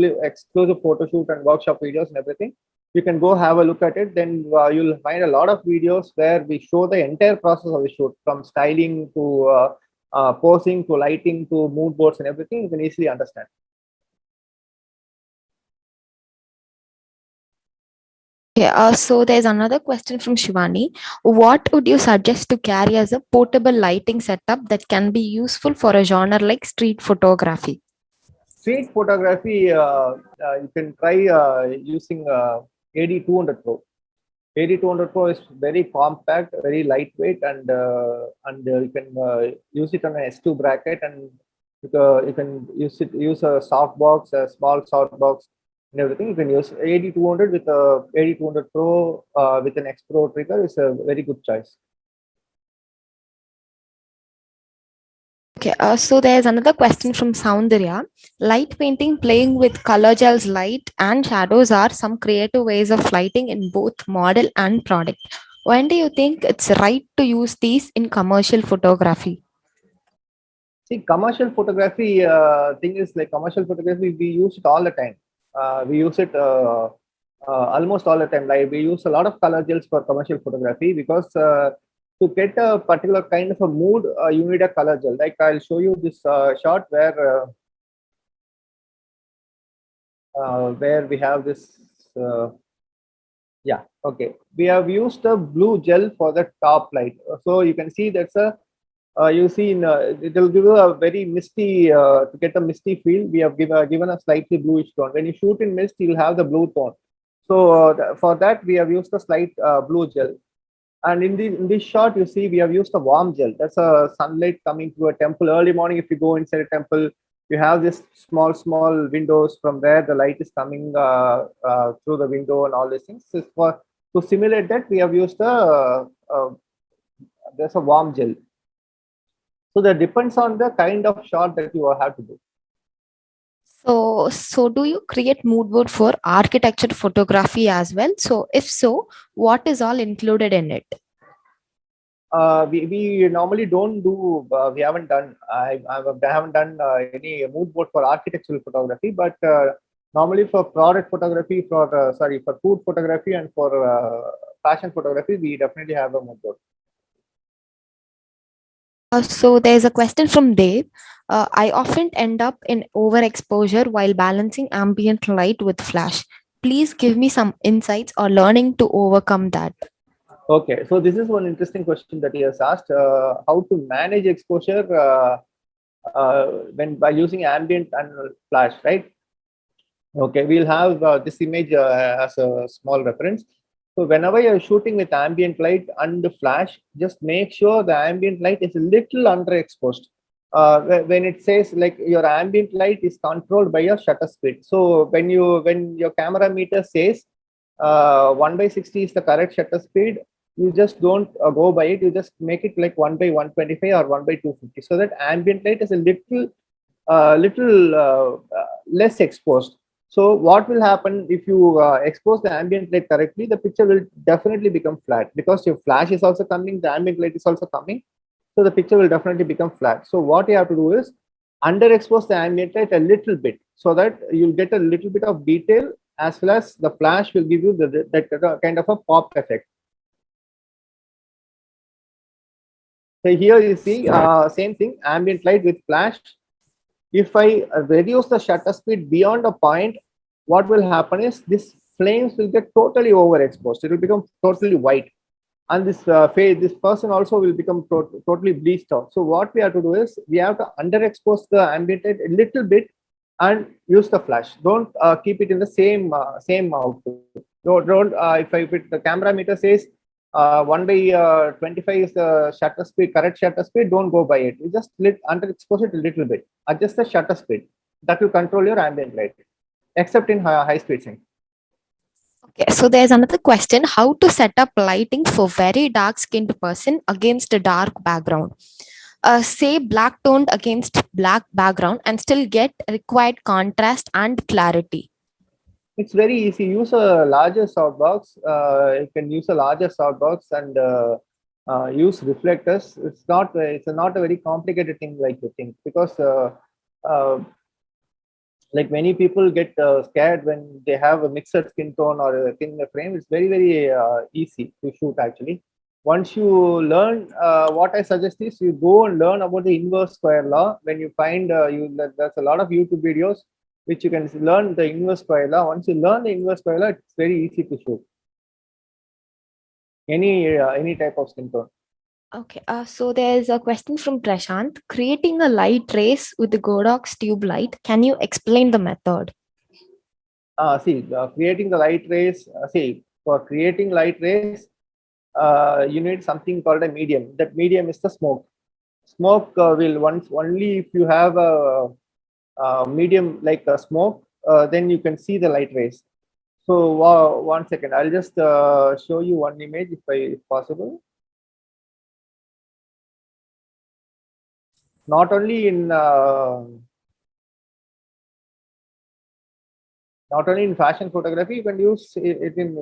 photo shoot and workshop videos and everything. You can go have a look at it. Then you'll find a lot of videos where we show the entire process of the shoot, from styling to posing to lighting to mood boards and everything. You can easily understand. Okay, so there's another question from Shivani. What would you suggest to carry as a portable lighting setup that can be useful for a genre like street photography? Street photography, you can try using AD200 Pro. AD200 Pro is very compact, very lightweight, and you can use it on an S2 bracket, and you can use a softbox, a small softbox, and everything. You can use AD200 with a AD200 Pro with an X Pro trigger is a very good choice. Okay, so there's another question from Soundarya. Light painting, playing with color gels, light and shadows are some creative ways of lighting in both model and product. When do you think it's right to use these in commercial photography? See, commercial photography thing is like commercial photography, we use it all the time. We use it almost all the time. Like we use a lot of color gels for commercial photography because to get a particular kind of a mood, you need a color gel. Like I'll show you this shot where we have this. Yeah, okay. We have used the blue gel for the top light. So you can see that's a you see it will give you a very misty to get a misty feel. We have given a slightly bluish tone. When you shoot in mist, you'll have the blue tone. So for that we have used a slight blue gel. And in this shot, you see we have used a warm gel. That's a sunlight coming through a temple early morning. If you go inside a temple, you have this small windows from where the light is coming through the window and all these things. So to simulate that, we have used there's a warm gel. So that depends on the kind of shot that you have to do. So do you create mood board for architecture photography as well? So if so, what is all included in it? We normally don't do. We haven't done. I haven't done any mood board for architectural photography, but normally for product photography, for food photography and for fashion photography, we definitely have a mood board. So there's a question from Dave. I often end up in overexposure while balancing ambient light with flash. Please give me some insights or learning to overcome that. Okay, so this is one interesting question that he has asked. How to manage exposure when by using ambient and flash, right? Okay, we'll have this image as a small reference. So whenever you're shooting with ambient light and the flash, just make sure the ambient light is a little underexposed. When it says like your ambient light is controlled by your shutter speed. So when your camera meter says 1/60 is the correct shutter speed, you just don't go by it. You just make it like 1/125 or 1/250, so that ambient light is a little less exposed. So what will happen if you expose the ambient light correctly? The picture will definitely become flat because your flash is also coming, the ambient light is also coming. So the picture will definitely become flat. So what you have to do is underexpose the ambient light a little bit so that you'll get a little bit of detail, as well as the flash will give you that kind of a pop effect. So here you see same thing, ambient light with flash. If I reduce the shutter speed beyond a point, what will happen is this flames will get totally overexposed. It will become totally white, and this person also will become totally bleached out. So what we have to do is we have to underexpose the ambient light a little bit and use the flash. Don't keep it in the same output. Don't if the camera meter says 1/25 is the shutter speed, correct shutter speed, don't go by it. You just underexpose it a little bit. Adjust the shutter speed. That will control your ambient light, except in high speed sync. Okay, so there's another question: how to set up lighting for very dark skinned person against a dark background? Say black toned against black background and still get required contrast and clarity. It's very easy. Use a larger softbox. You can use a larger softbox and use reflectors. It's not a very complicated thing like you think, because uh, like many people get scared when they have a mixed skin tone or a thin frame. It's very easy to shoot actually. Once you learn, what I suggest is you go and learn about the inverse square law. When you find there's a lot of YouTube videos which you can learn the inverse square law. Once you learn the inverse square law, it's very easy to shoot any type of skin tone. Okay, so there's a question from Prashant. Creating a light trace with the Godox tube light. Can you explain the method? Creating the light rays. For creating light rays, you need something called a medium. That medium is the smoke. Smoke will only if you have a medium like a smoke, then you can see the light rays. So 1 second, I'll just show you one image if possible. Not only in fashion photography, you can use it in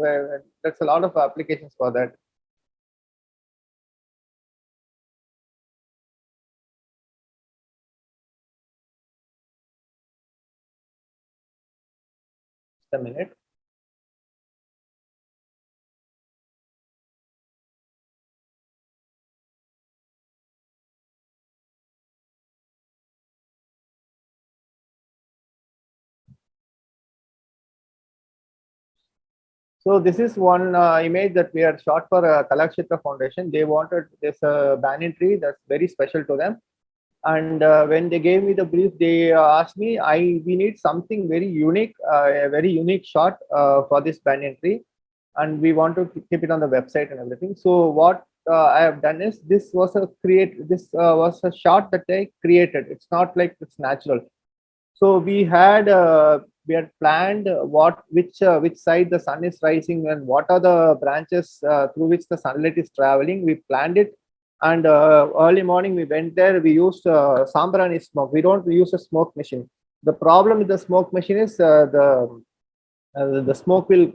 that's a lot of applications for that. Just a minute. So this is one image that we had shot for Kalakshetra Foundation. They wanted this banyan tree that's very special to them. And when they gave me the brief, they asked me, we need something very unique, a very unique shot for this banyan tree, and we want to keep it on the website and everything. So what I have done is this was a shot that I created. It's not like it's natural. So we had planned which side the sun is rising and what are the branches through which the sunlight is traveling. We planned it, and early morning we went there. We used Sambrani smoke. We don't use a smoke machine. The problem with the smoke machine is the smoke will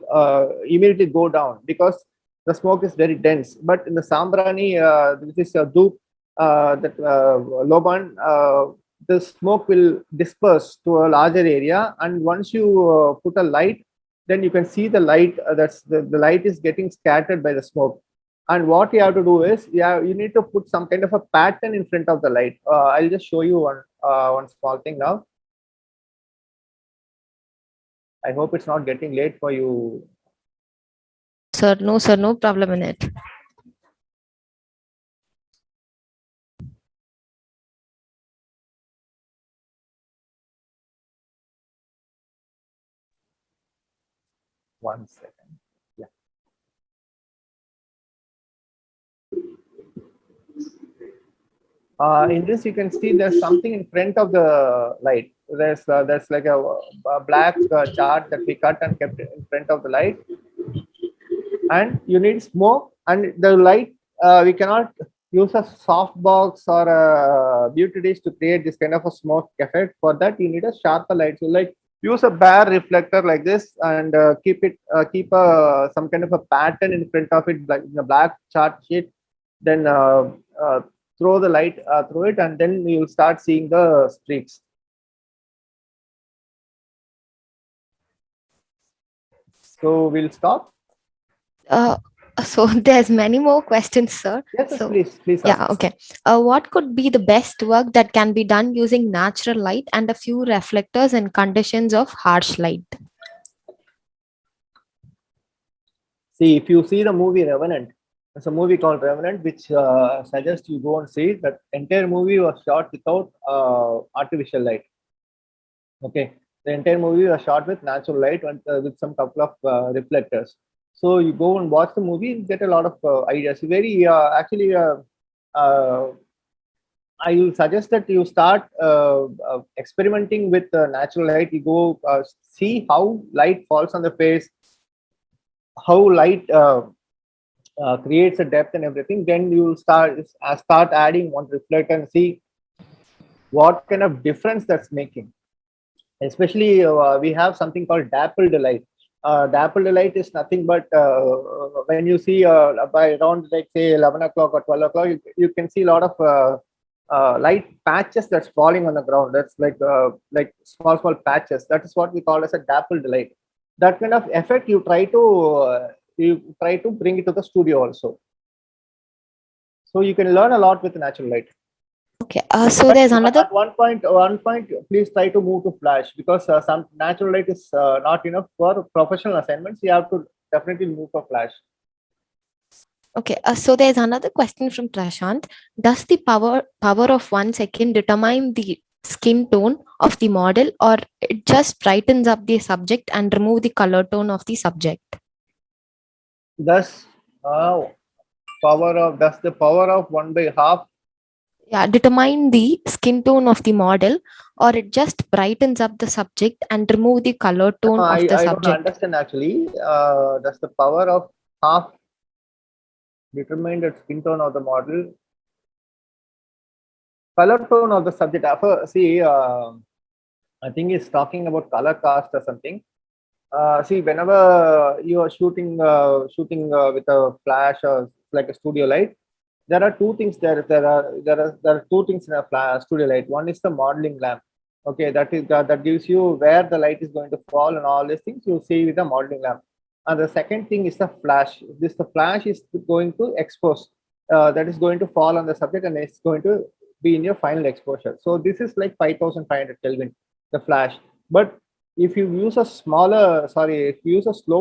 immediately go down because the smoke is very dense. But in the Sambrani, this is a Dhoop, that Loban, the smoke will disperse to a larger area, and once you put a light, then you can see the light. That's the light is getting scattered by the smoke. And what you have to do is, you need to put some kind of a pattern in front of the light. I'll just show you one small thing now. I hope it's not getting late for you. Sir, no problem in it. One second. Yeah. In this, you can see there's something in front of the light. There's like a black chart that we cut and kept in front of the light. And you need smoke, and the light, we cannot use a softbox or a beauty dish to create this kind of a smoke effect. For that, you need a sharper light. So like use a bare reflector like this, and keep some kind of a pattern in front of it, like in a black chart sheet. Then throw the light through it, and then you'll start seeing the streaks. So we'll stop. So there's many more questions, sir. Yes, So, please. yeah, okay. What could be the best work that can be done using natural light and a few reflectors in conditions of harsh light? See, if you see the movie Revenant, there's a movie called Revenant, which suggests you go and see. That entire movie was shot without artificial light. Okay, the entire movie was shot with natural light and with some couple of reflectors. So you go and watch the movie, you get a lot of ideas. Very actually, I will suggest that you start experimenting with natural light. You go see how light falls on the face, how light creates a depth and everything. Then you start adding one reflector and see what kind of difference that's making. Especially we have something called dappled light. Dappled light is nothing but when you see by around, like say 11 o'clock or 12 o'clock, you can see a lot of light patches that's falling on the ground. That's like small patches. That is what we call as a dappled light. That kind of effect you try to bring it to the studio also. So you can learn a lot with natural light. Okay, so there's another. At one point, please try to move to flash, because some natural light is not enough for professional assignments. You have to definitely move for flash. Okay, so there's another question from Prashant. Does the power of 1 second determine the skin tone of the model, or it just brightens up the subject and remove the color tone of the subject? Thus, the power of 1/2. Yeah, determine the skin tone of the model, or it just brightens up the subject and remove the color tone of the subject? I don't understand actually. Does the power of half determine the skin tone of the model? Color tone of the subject. See, I think it's talking about color cast or something. See, whenever you are shooting with a flash or like a studio light, there are two things. There are two things in a studio light. One is the modeling lamp. Okay, that gives you where the light is going to fall and all these things you see with the modeling lamp. And the second thing is the flash. The flash is going to expose. That is going to fall on the subject, and it's going to be in your final exposure. So this is like 5500 Kelvin, the flash. But if you use a slower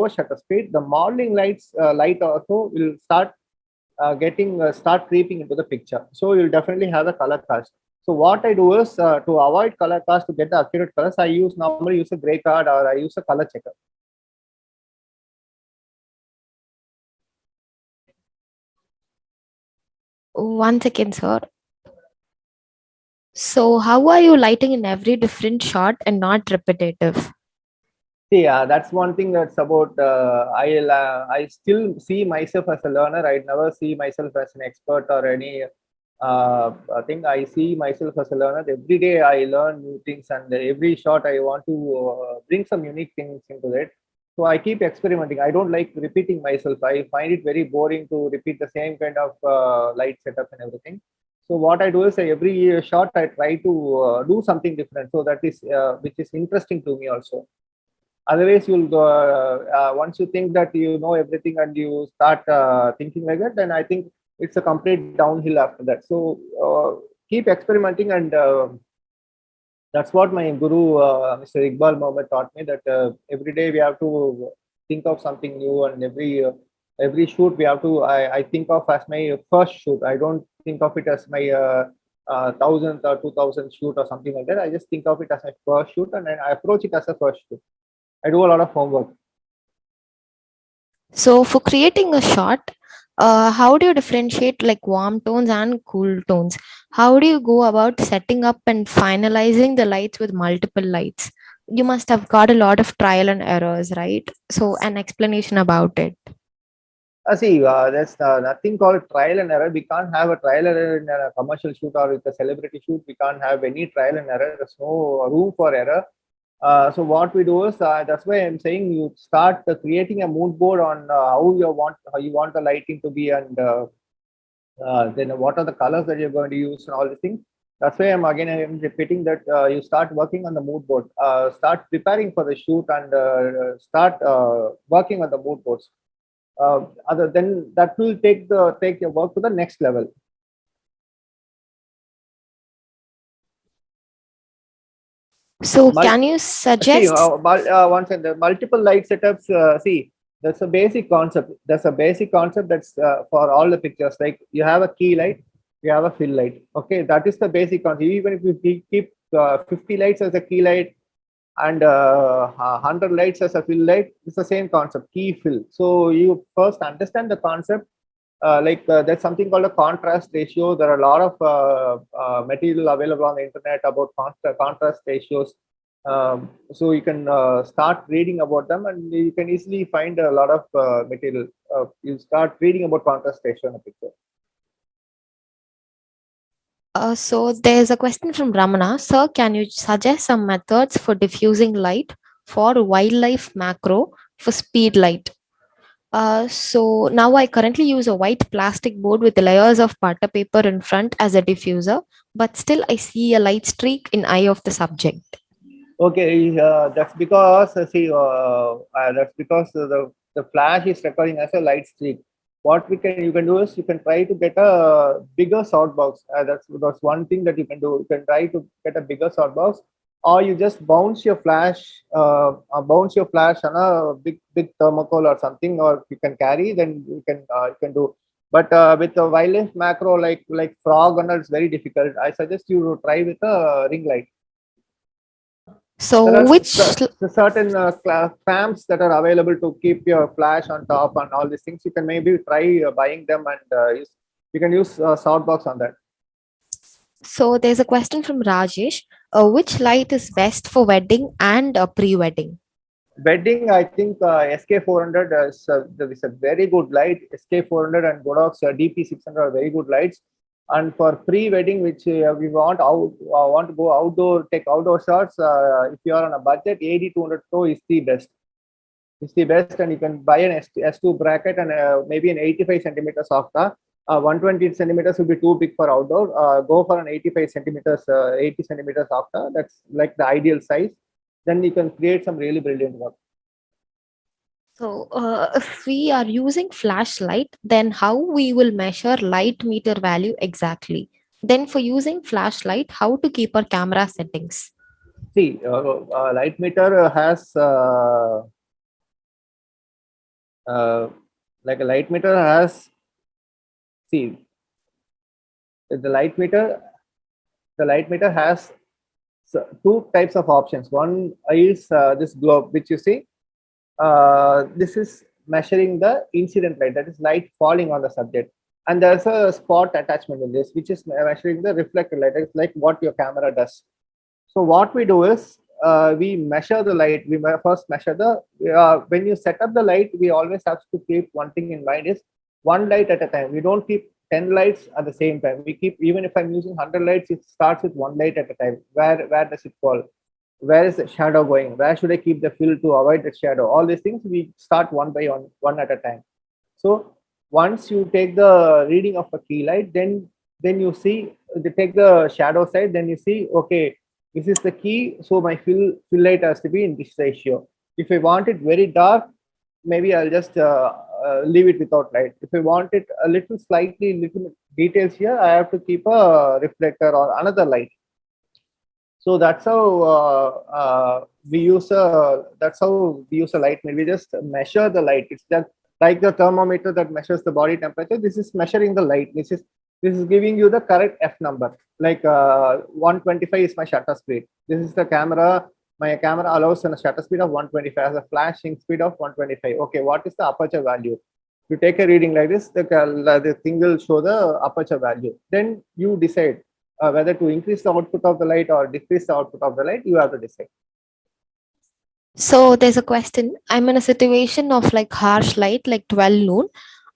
shutter speed, the modeling light also will start creeping into the picture. So you'll definitely have the color cast. So what I do is to avoid color cast, to get the accurate colors, I normally use a gray card, or I use a color checker. One second, sir. So how are you lighting in every different shot and not repetitive? See, that's one thing that's about. I still see myself as a learner. I never see myself as an expert or any I think I see myself as a learner. Every day I learn new things, and every shot I want to bring some unique things into it. So I keep experimenting. I don't like repeating myself. I find it very boring to repeat the same kind of light setup and everything. So what I do is every shot I try to do something different. So that is which is interesting to me also. Otherwise, you'll go, once you think that you know everything and you start thinking like that, then I think it's a complete downhill after that. So keep experimenting, and that's what my guru, Mr. Iqbal Mohammed, taught me. That every day we have to think of something new, and every shoot we have to. I think of as my first shoot. I don't think of it as my thousandth or 2000 shoot or something like that. I just think of it as my first shoot, and then I approach it as a first shoot. I do a lot of homework. So for creating a shot, how do you differentiate like warm tones and cool tones? How do you go about setting up and finalizing the lights with multiple lights? You must have got a lot of trial and errors, right? So an explanation about it. See, there's nothing called trial and error. We can't have a trial and error in a commercial shoot or with a celebrity shoot. We can't have any trial and error. There's no room for error. So what we do is that's why I'm saying you start creating a mood board on how you want the lighting to be, and then what are the colors that you're going to use and all these things. That's why I'm repeating that you start working on the mood board, start preparing for the shoot, and start working on the mood boards. Other than that will take your work to the next level. So can you See, suggest? once the multiple light setups. See, that's a basic concept. That's a basic concept that's for all the pictures. Like you have a key light, you have a fill light. Okay, that is the basic concept. Even if you keep 50 lights as a key light and 100 lights as a fill light, it's the same concept, key fill. So you first understand the concept. There's something called a contrast ratio. There are a lot of material available on the internet about contrast ratios. So you can start reading about them, and you can easily find a lot of material. You start reading about contrast ratio in a picture. So there's a question from Ramana. Sir, can you suggest some methods for diffusing light for wildlife macro for speed light? So now I currently use a white plastic board with layers of butter paper in front as a diffuser, but still I see a light streak in eye of the subject. Okay, that's because the flash is recording as a light streak. What you can do is you can try to get a bigger softbox. That's one thing that you can do. You can try to get a bigger softbox, or you just bounce your flash on a big thermocol or something, or you can carry. Then you can do. But with the wildlife macro like frog and all, it's very difficult. I suggest you try with a ring light. So There are which certain clamps that are available to keep your flash on top and all these things. You can maybe try buying them, and you can use softbox on that. So there's a question from Rajesh. Which light is best for wedding and pre-wedding? Wedding, I think SK400 is a very good light. SK400 and Godox DP600 are very good lights. And for pre-wedding, which we want to go outdoor, take outdoor shots. If you are on a budget, AD200 Pro is the best. It's the best, and you can buy an S2 bracket and maybe an 85 centimeters Softa. 120 centimeters will be too big for outdoor. Go for an 85 centimeters, 80 centimeters Softa. That's like the ideal size. Then you can create some really brilliant work. So if we are using flashlight, then how we will measure light meter value exactly? Then for using flashlight, how to keep our camera settings? See, light meter has like a light meter has. See, the light meter has two types of options. One is this globe, which you see. This is measuring the incident light, that is light falling on the subject, and there's a spot attachment in this, which is measuring the reflected light. It's like what your camera does. So what we do is we measure the light. We first measure the when you set up the light, we always have to keep one thing in mind: is one light at a time. We don't keep 10 lights at the same time. We keep, even if I'm using 100 lights, it starts with one light at a time. Where does it fall? Where is the shadow going? Where should I keep the fill to avoid the shadow? All these things we start one by one at a time. So once you take the reading of a key light, then you see, you take the shadow side, then you see, okay, this is the key, so my fill light has to be in this ratio. If I want it very dark, maybe I'll just leave it without light. If I want it a little details here, I have to keep a reflector or another light. So that's how we use a light. Maybe just measure the light. It's just like the thermometer that measures the body temperature. This is measuring the light. This is giving you the correct F number. Like 125 is my shutter speed. This is the camera. My camera allows a shutter speed of 125, has a flashing speed of 125. Okay, what is the aperture value? You take a reading like this, the thing will show the aperture value. Then you decide whether to increase the output of the light or decrease the output of the light. You have to decide. So there's a question. I'm in a situation of like harsh light, like 12 noon.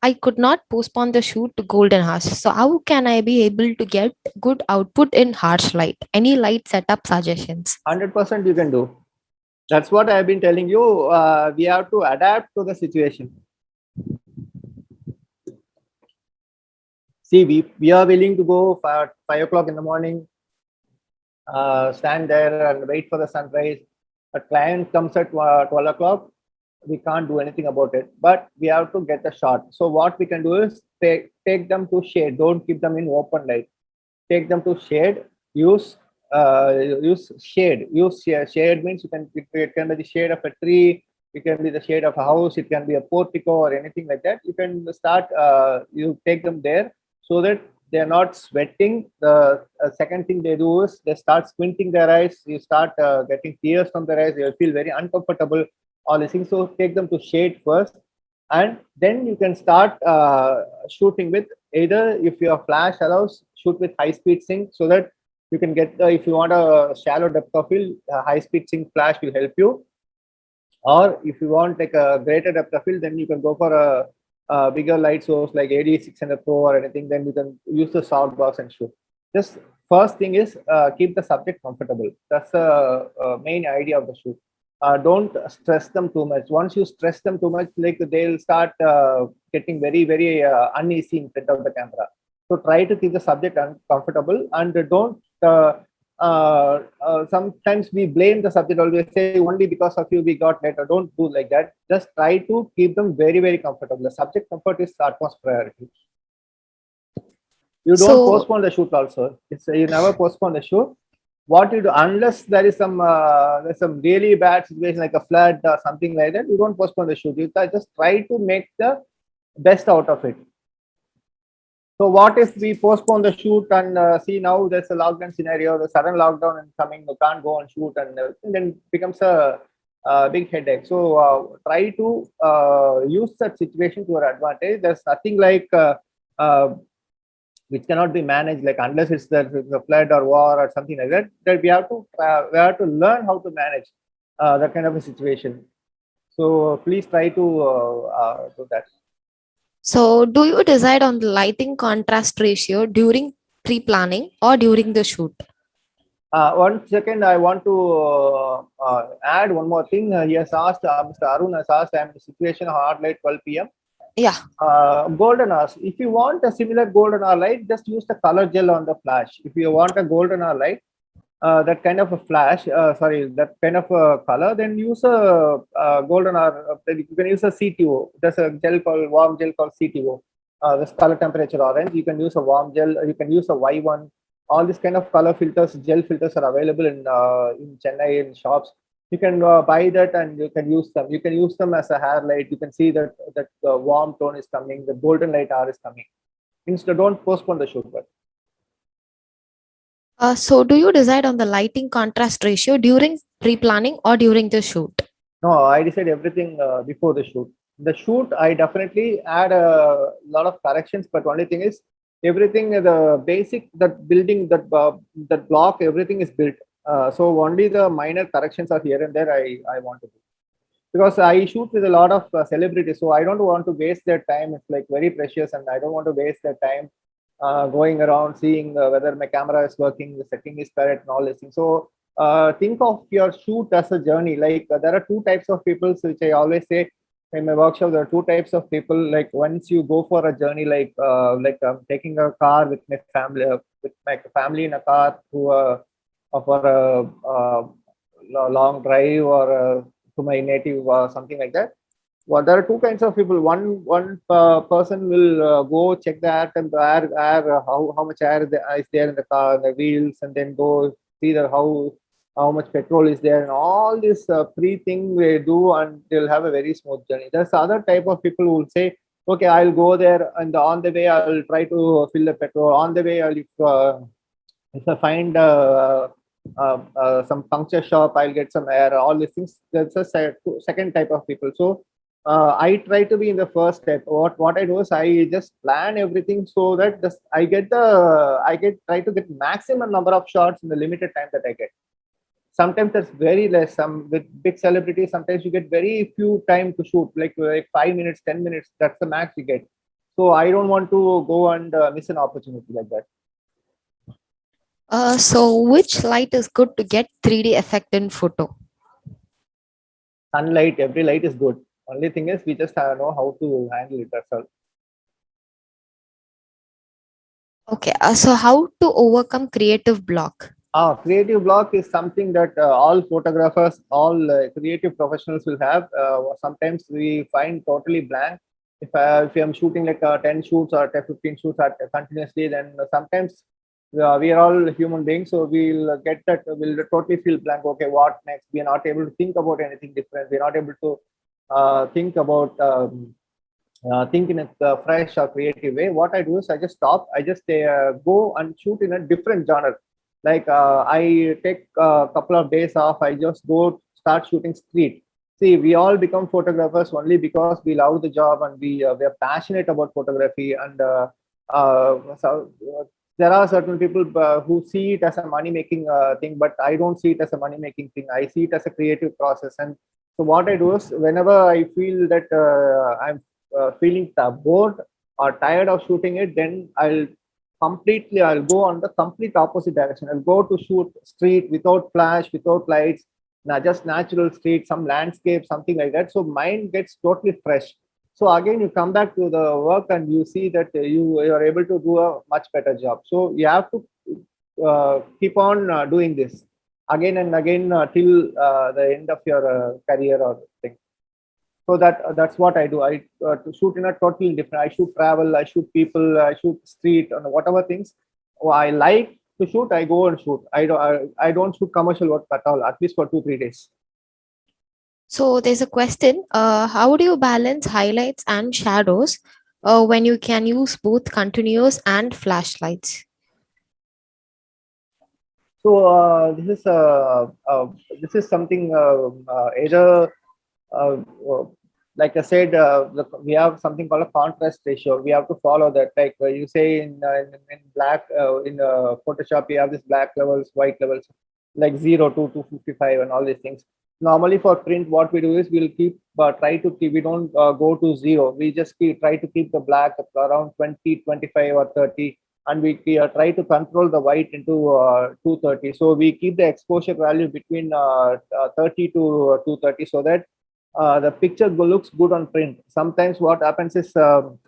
I could not postpone the shoot to golden hours. So how can I be able to get good output in harsh light? Any light setup suggestions? 100% you can do. That's what I've been telling you. We have to adapt to the situation. See, we are willing to go 5 o'clock in the morning, stand there and wait for the sunrise. A client comes at 12 o'clock. We can't do anything about it, but we have to get the shot. So what we can do is take them to shade. Don't keep them in open light. Take them to shade. Use shade. Shade means it can be the shade of a tree. It can be the shade of a house. It can be a portico or anything like that. You can start. You take them there so that they are not sweating. The second thing they do is they start squinting their eyes. You start getting tears from their eyes. They will feel very uncomfortable. All these things. So take them to shade first, and then you can start shooting with either, if your flash allows, shoot with high speed sync so that you can get if you want a shallow depth of field, high speed sync flash will help you. Or if you want like a greater depth of field, then you can go for a bigger light source like AD600 Pro or anything. Then you can use the softbox and shoot. Just first thing is keep the subject comfortable. That's the main idea of the shoot. Don't stress them too much. Once you stress them too much, like they'll start getting very, very uneasy in front of the camera. So try to keep the subject uncomfortable, and don't. Sometimes we blame the subject. Always say only because of you we got better. Don't do like that. Just try to keep them very, very comfortable. The subject comfort is the utmost priority. You don't postpone the shoot. Also, you never postpone the shoot. What you do, unless there is some really bad situation like a flood or something like that, you don't postpone the shoot. You just try to make the best out of it. So what if we postpone the shoot and see now there's a lockdown scenario, the sudden lockdown is coming, you can't go and shoot, and then it becomes a big headache. So try to use that situation to your advantage. There's nothing like which cannot be managed, like unless it's the flood or war or something like that. That we have to learn how to manage that kind of a situation. So please try to do that. So do you decide on the lighting contrast ratio during pre-planning or during the shoot? 1 second, I want to add one more thing. He has asked, Mr. Arun has asked, I'm in the situation of hard light 12 p.m. Yeah. Golden hours. If you want a similar golden hour light, just use the color gel on the flash. If you want a golden hour light, that kind of a flash, that kind of a color, then use a golden hour. You can use a CTO. There's a warm gel called CTO. This color temperature orange. You can use a warm gel. You can use a Y1. All these kind of color filters, gel filters are available in Chennai in shops. You can buy that and you can use them. You can use them as a hair light. You can see that the warm tone is coming, the golden light hour is coming. Instead, don't postpone the shoot. So do you decide on the lighting contrast ratio during pre-planning or during the shoot? No, I decide everything before the shoot. The shoot, I definitely add a lot of corrections, but only thing is everything, the basic, that building, that block, everything is built. So only the minor corrections are here and there I want to do. because I shoot with a lot of celebrities, so I don't want to waste their time. It's like very precious, and I don't want to waste their time going around seeing whether my camera is working, the setting is correct, and all this thing. So think of your shoot as a journey. Like there are two types of people, which I always say in my workshop. There are two types of people. Like once you go for a journey, like taking a car with my family in a car for a long drive or to my native or something like that. Well, there are two kinds of people. One person will go check the air, how much air is there in the car, the wheels, and then go see how much petrol is there, and all this free thing they do, and they'll have a very smooth journey. There's other type of people who will say, okay, I'll go there, and on the way I'll try to fill the petrol. On the way, if I find some puncture shop, I'll get some air. All these things. That's a second type of people. So I try to be in the first step. What I do is I just plan everything so that I get try to get maximum number of shots in the limited time that I get. Sometimes that's very less. Some with big celebrities, sometimes you get very few time to shoot, like 5 minutes, 10 minutes. That's the max you get. So I don't want to go and miss an opportunity like that. So which light is good to get 3D effect in photo? Sunlight, every light is good. Only thing is we just know how to handle it. That's all. Okay, so how to overcome creative block? Creative block is something that all photographers, all creative professionals will have. Sometimes we find totally blank. If I'm shooting like 10 shoots or 15 shoots continuously, then sometimes we are all human beings, so we'll get that, we'll totally feel blank. Okay, what next? We are not able to think about anything different. We're not able to think in a fresh or creative way. What I do is I just stop. I just go and shoot in a different genre. Like I take a couple of days off. I just go start shooting street. See, we all become photographers only because we love the job and we are passionate about photography. And there are certain people who see it as a money making thing, but I don't see it as a money making thing. I see it as a creative process. And so what I do is whenever I feel that I'm feeling bored or tired of shooting it, then I'll go on the complete opposite direction. I'll go to shoot street without flash, without lights, just natural street, some landscape, something like that. So mind gets totally fresh. So again, you come back to the work and you see that you are able to do a much better job. So you have to keep on doing this again and again till the end of your career or thing. So that's what I do. I to shoot in a totally different. I shoot travel, I shoot people, I shoot street, and whatever things I like to shoot, I go and shoot. I don't shoot commercial work at all, at least for 2-3 days. So there's a question. How do you balance highlights and shadows when you can use both continuous and flashlights? So this is something either uh, uh, like I said, we have something called a contrast ratio. We have to follow that. Like you say in black in Photoshop, you have this black levels, white levels, like 0 to 255 and all these things. Normally for print, what we do is we'll try to keep. We don't go to 0. We just try to keep the black around 20, 25 or 30, and we try to control the white into 230. So we keep the exposure value between 30 to 230, so that the picture looks good on print. Sometimes what happens is the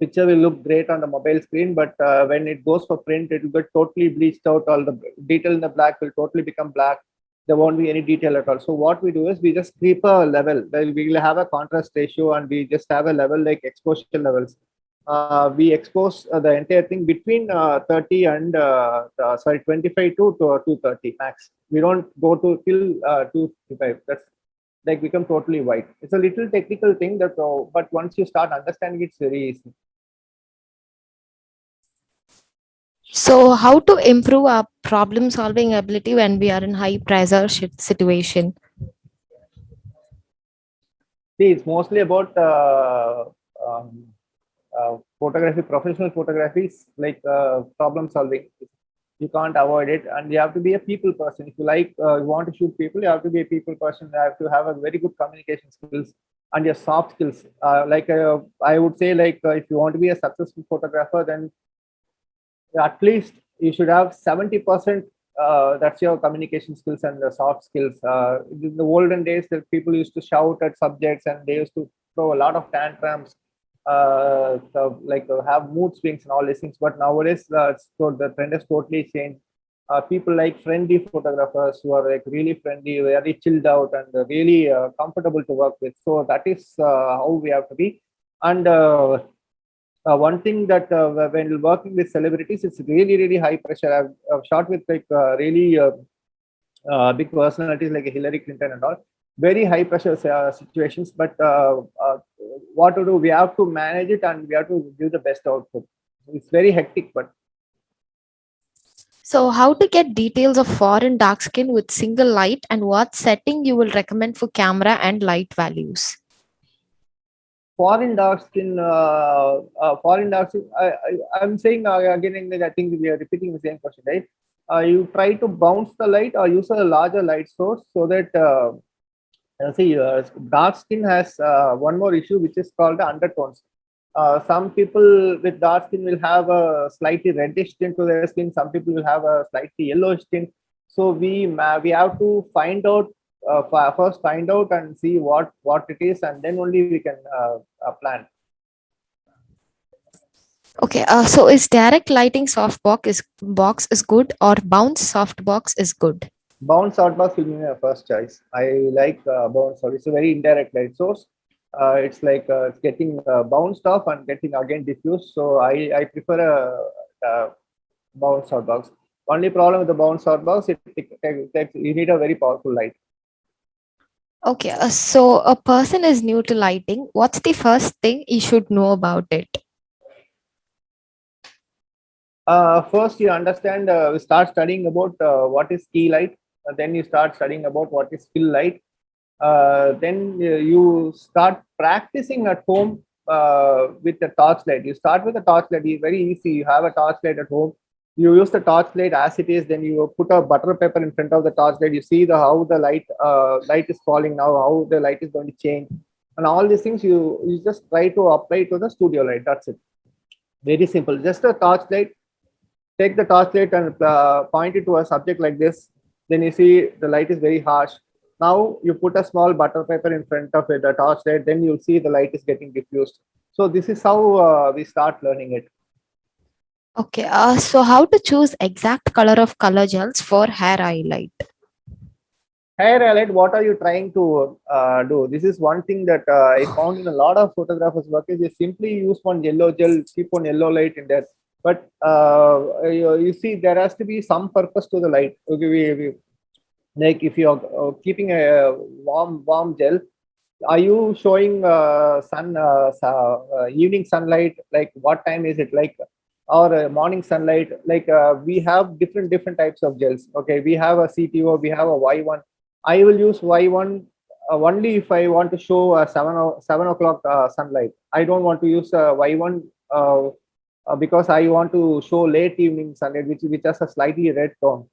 picture will look great on the mobile screen, but when it goes for print, it will get totally bleached out. All the detail in the black will totally become black. There won't be any detail at all. So what we do is we just keep a level. We will have a contrast ratio, and we just have a level like exposure levels. We expose the entire thing between 30 and 25 to 230 max. We don't go to till 255. That's like become totally white. It's a little technical thing that, but once you start understanding, it's very easy. So how to improve our problem solving ability when we are in high pressure situation? See, it's mostly about photography, professional photography, like problem solving. You can't avoid it, and you have to be a people person. If you like, you want to shoot people, you have to be a people person. You have to have a very good communication skills and your soft skills. I would say, if you want to be a successful photographer, then at least you should have 70%. That's your communication skills and the soft skills. In the olden days, the people used to shout at subjects and they used to throw a lot of tantrums, have mood swings and all these things. But nowadays, so the trend has totally changed. People like friendly photographers who are like really friendly, very chilled out, and really comfortable to work with. So that is how we have to be. And one thing that when working with celebrities, it's really, really high pressure. I've shot with really big personalities like Hillary Clinton and all. Very high pressure situations, but what to do? We have to manage it and we have to give the best output. It's very hectic, but So how to get details of foreign dark skin with single light, and what setting you will recommend for camera and light values? foreign dark skin, I'm saying again and again, I think we are repeating the same question, right? You try to bounce the light or use a larger light source so that dark skin has one more issue, which is called the undertones. Some people with dark skin will have a slightly reddish tint to their skin. Some people will have a slightly yellowish tint. So we have to find out first find out and see what it is, and then only we can plan. Okay, so is direct lighting box is good, or bounce softbox is good? Bounce softbox will be my first choice. I like bounce. It's a very indirect light source. It's like it's getting bounced off and getting again diffused. So I prefer a bounce softbox. Only problem with the bounce softbox, you need a very powerful light. Okay, so a person is new to lighting. What's the first thing he should know about it? First, you understand, start studying about what is key light. Then you start studying about what is fill light. Then you start practicing at home with the torchlight. You start with a torchlight. It's very easy. You have a torchlight at home. You use the torchlight as it is. Then you put a butter paper in front of the torchlight. You see how the light is falling now, how the light is going to change, and all these things you just try to apply to the studio light. That's it. Very simple. Just a torchlight. Take the torchlight and point it to a subject like this. Then you see the light is very harsh. Now you put a small butter paper in front of it, the torchlight. Then you'll see the light is getting diffused. So this is how we start learning it. Okay, so how to choose exact color of color gels for hair highlight? Hair highlight, what are you trying to do? This is one thing that I found in a lot of photographers' work is they simply use one yellow gel, keep one yellow light in there. But you see, there has to be some purpose to the light. Okay, like if you're keeping a warm gel, are you showing evening sunlight? Like what time is it? Like or morning sunlight? Like we have different types of gels. Okay, we have a CTO, we have a Y1. I will use Y1 only if I want to show a 7 o'clock sunlight. I don't want to use Y1 because I want to show late evening sunlight, which has a slightly red tone.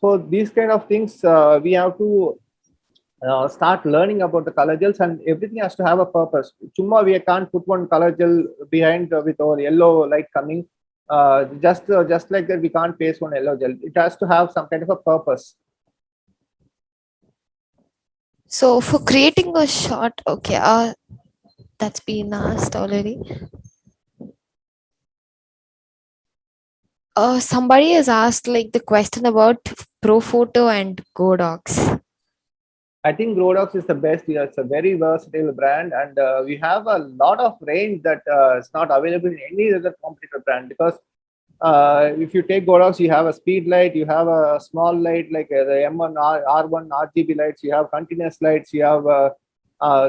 So these kind of things we have to start learning about the color gels, and everything has to have a purpose. Chumma, we can't put one color gel behind with our yellow light coming. Just like that, we can't paste one yellow gel. It has to have some kind of a purpose. So for creating a shot, okay, that's been asked already. Somebody has asked like the question about Profoto and Godox. I think Godox is the best. It's a very versatile brand, and we have a lot of range that is not available in any other competitor brand. Because if you take Godox, you have a speed light, you have a small light like the M1 R1 RGB lights, you have continuous lights, you have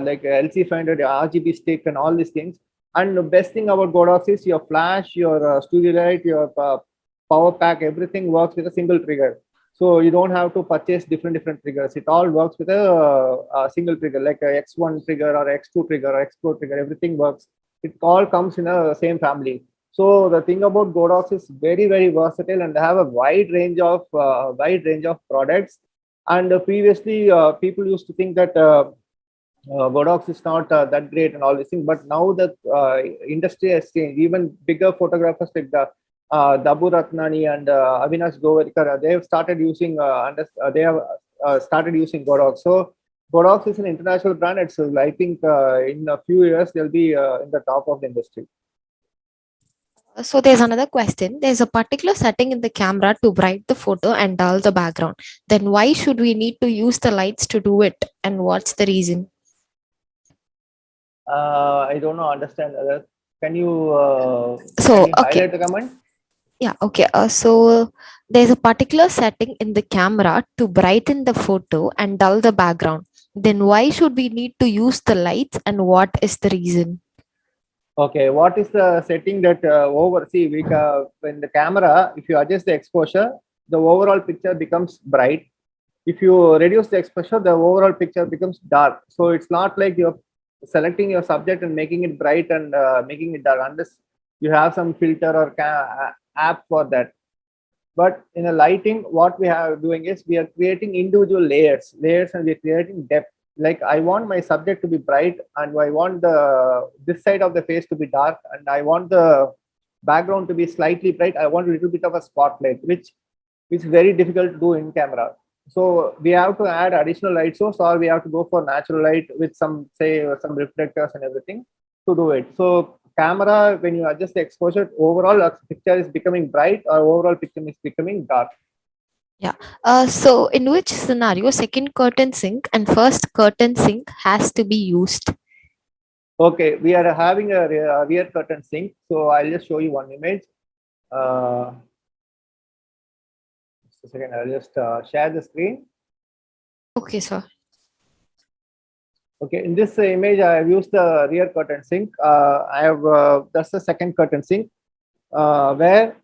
like LC Finder, RGB stick, and all these things. And the best thing about Godox is your flash, your studio light, your power pack, everything works with a single trigger. So you don't have to purchase different triggers. It all works with a single trigger, like a X1 trigger or X2 trigger or X4 trigger. Everything works. It all comes in a same family. So the thing about Godox is very, very versatile, and they have a wide range of products. And previously, people used to think that Godox is not that great and all these things. But now the industry has changed. Even bigger photographers like the Dabu Ratnani and Avinash Govarkar, they have started using started using Godox. So Godox is an international brand. It's I think in a few years they'll be in the top of the industry. So there's another question. There's a particular setting in the camera to bright the photo and dull the background. Then why should we need to use the lights to do it? And what's the reason? I don't know. Understand that. Can you, So, can you okay. highlight the comment? Yeah, okay. So there's a particular setting in the camera to brighten the photo and dull the background. Then why should we need to use the lights and what is the reason? Okay, what is the setting that see when the camera, if you adjust the exposure, the overall picture becomes bright. If you reduce the exposure, the overall picture becomes dark. So it's not like you're selecting your subject and making it bright and making it dark, unless you have some filter or app for that. But in a lighting, what we are doing is we are creating individual layers, and we're creating depth. Like I want my subject to be bright, and I want this side of the face to be dark, and I want the background to be slightly bright. I want a little bit of a spotlight, which is very difficult to do in camera. So we have to add additional light source, or we have to go for natural light with some reflectors and everything to do it. So camera, when you adjust the exposure, overall picture is becoming bright or overall picture is becoming dark. So in which scenario second curtain sync and first curtain sync has to be used? Okay, we are having a rear curtain sync. So I'll just show you one image. Just a second, I'll just share the screen. Okay, sir. Okay, in this image, I have used the rear curtain sync. That's the second curtain sync where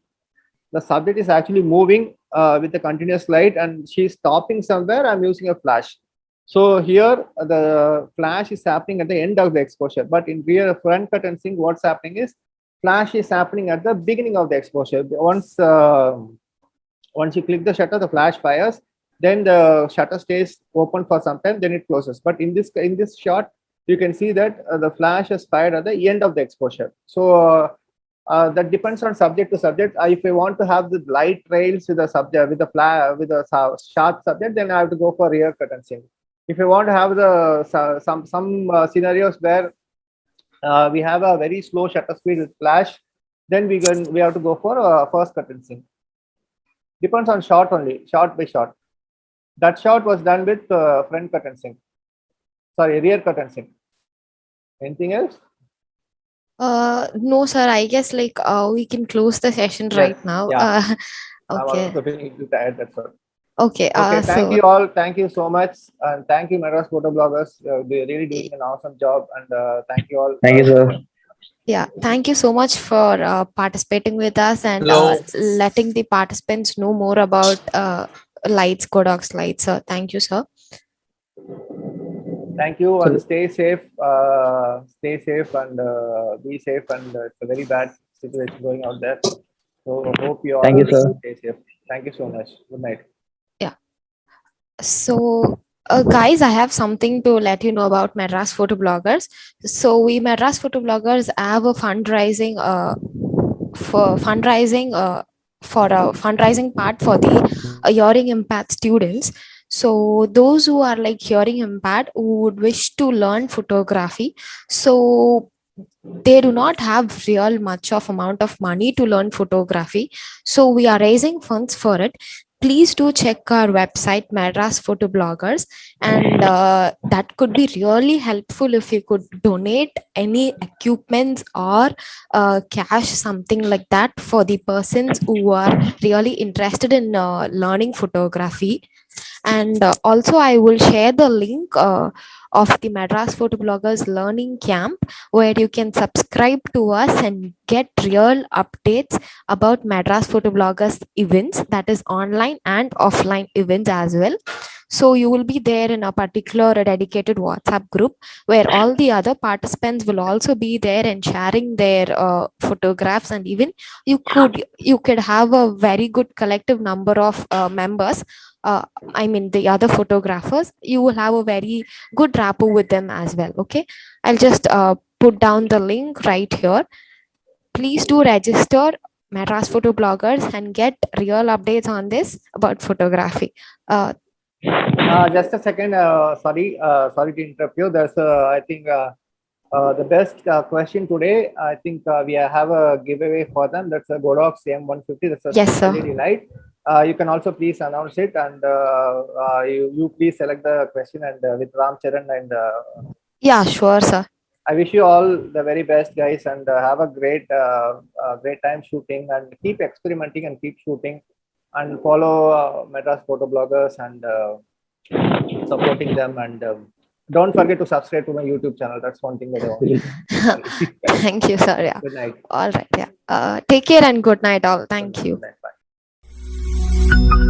the subject is actually moving with a continuous light and she's stopping somewhere. I'm using a flash. So here the flash is happening at the end of the exposure, but in rear front curtain sync, what's happening is flash is happening at the beginning of the exposure. Once you click the shutter, the flash fires. Then the shutter stays open for some time, then it closes. But in this shot, you can see that the flash is fired at the end of the exposure. So that depends on subject to subject. If I want to have the light trails with the subject with a sharp subject, then I have to go for rear curtain sync. If I want to have some scenarios where we have a very slow shutter speed with flash, then we have to go for first curtain sync. Depends on shot only, shot by shot. That shot was done with front curtain sync. Sorry, rear curtain sync. Anything else? No, sir. I guess we can close the session right now. Yeah. Okay. I'm also feeling too tired. That's all. Okay. Okay. Thank you all. Thank you so much, and thank you, Madras Photo Bloggers. They're really doing an awesome job, and thank you all. Thank you, sir. Yeah, thank you so much for participating with us and letting the participants know more about lights, Godox lights. Sir, thank you, sir. Thank you, and stay safe. Stay safe and be safe. And it's a very bad situation going out there. So hope you all Thank you, sir. stay safe. Thank you so much. Good night. Yeah. So, guys, I have something to let you know about Madras Photo Bloggers. So, we Madras Photo Bloggers have a fundraising for a fundraising part for the hearing impaired students. So those who are hearing impaired who would wish to learn photography, so they do not have real much of amount of money to learn photography. So we are raising funds for it. Please do check our website, Madras Photo Bloggers, and that could be really helpful if you could donate any equipments or cash, something like that, for the persons who are really interested in learning photography. And also I will share the link of the Madras Photobloggers Learning Camp, where you can subscribe to us and get real updates about Madras Photobloggers events, that is online and offline events as well. So you will be there in a particular dedicated WhatsApp group where all the other participants will also be there and sharing their photographs, and even you could have a very good collective number of members. I mean the other photographers, you will have a very good rapport with them as well. Okay, I'll just put down the link right here. Please do register Madras Photobloggers and get real updates on this about photography. Just a second. Sorry to interrupt you. There's, I think, the best question today. I think we have a giveaway for them. That's a Godox M150. That's a Yes, sir. LED light. You can also please announce it, and you please select the question and with Ram Charan, and Yeah, sure, sir. I wish you all the very best, guys, and have a great time shooting, and keep experimenting and keep shooting, and follow Madras Photobloggers and supporting them, and don't forget to subscribe to my YouTube channel. That's one thing that I want. Thank you, sir. Yeah. Good night. All right. Yeah. Take care and good night, all. Thank you. Good night. Bye.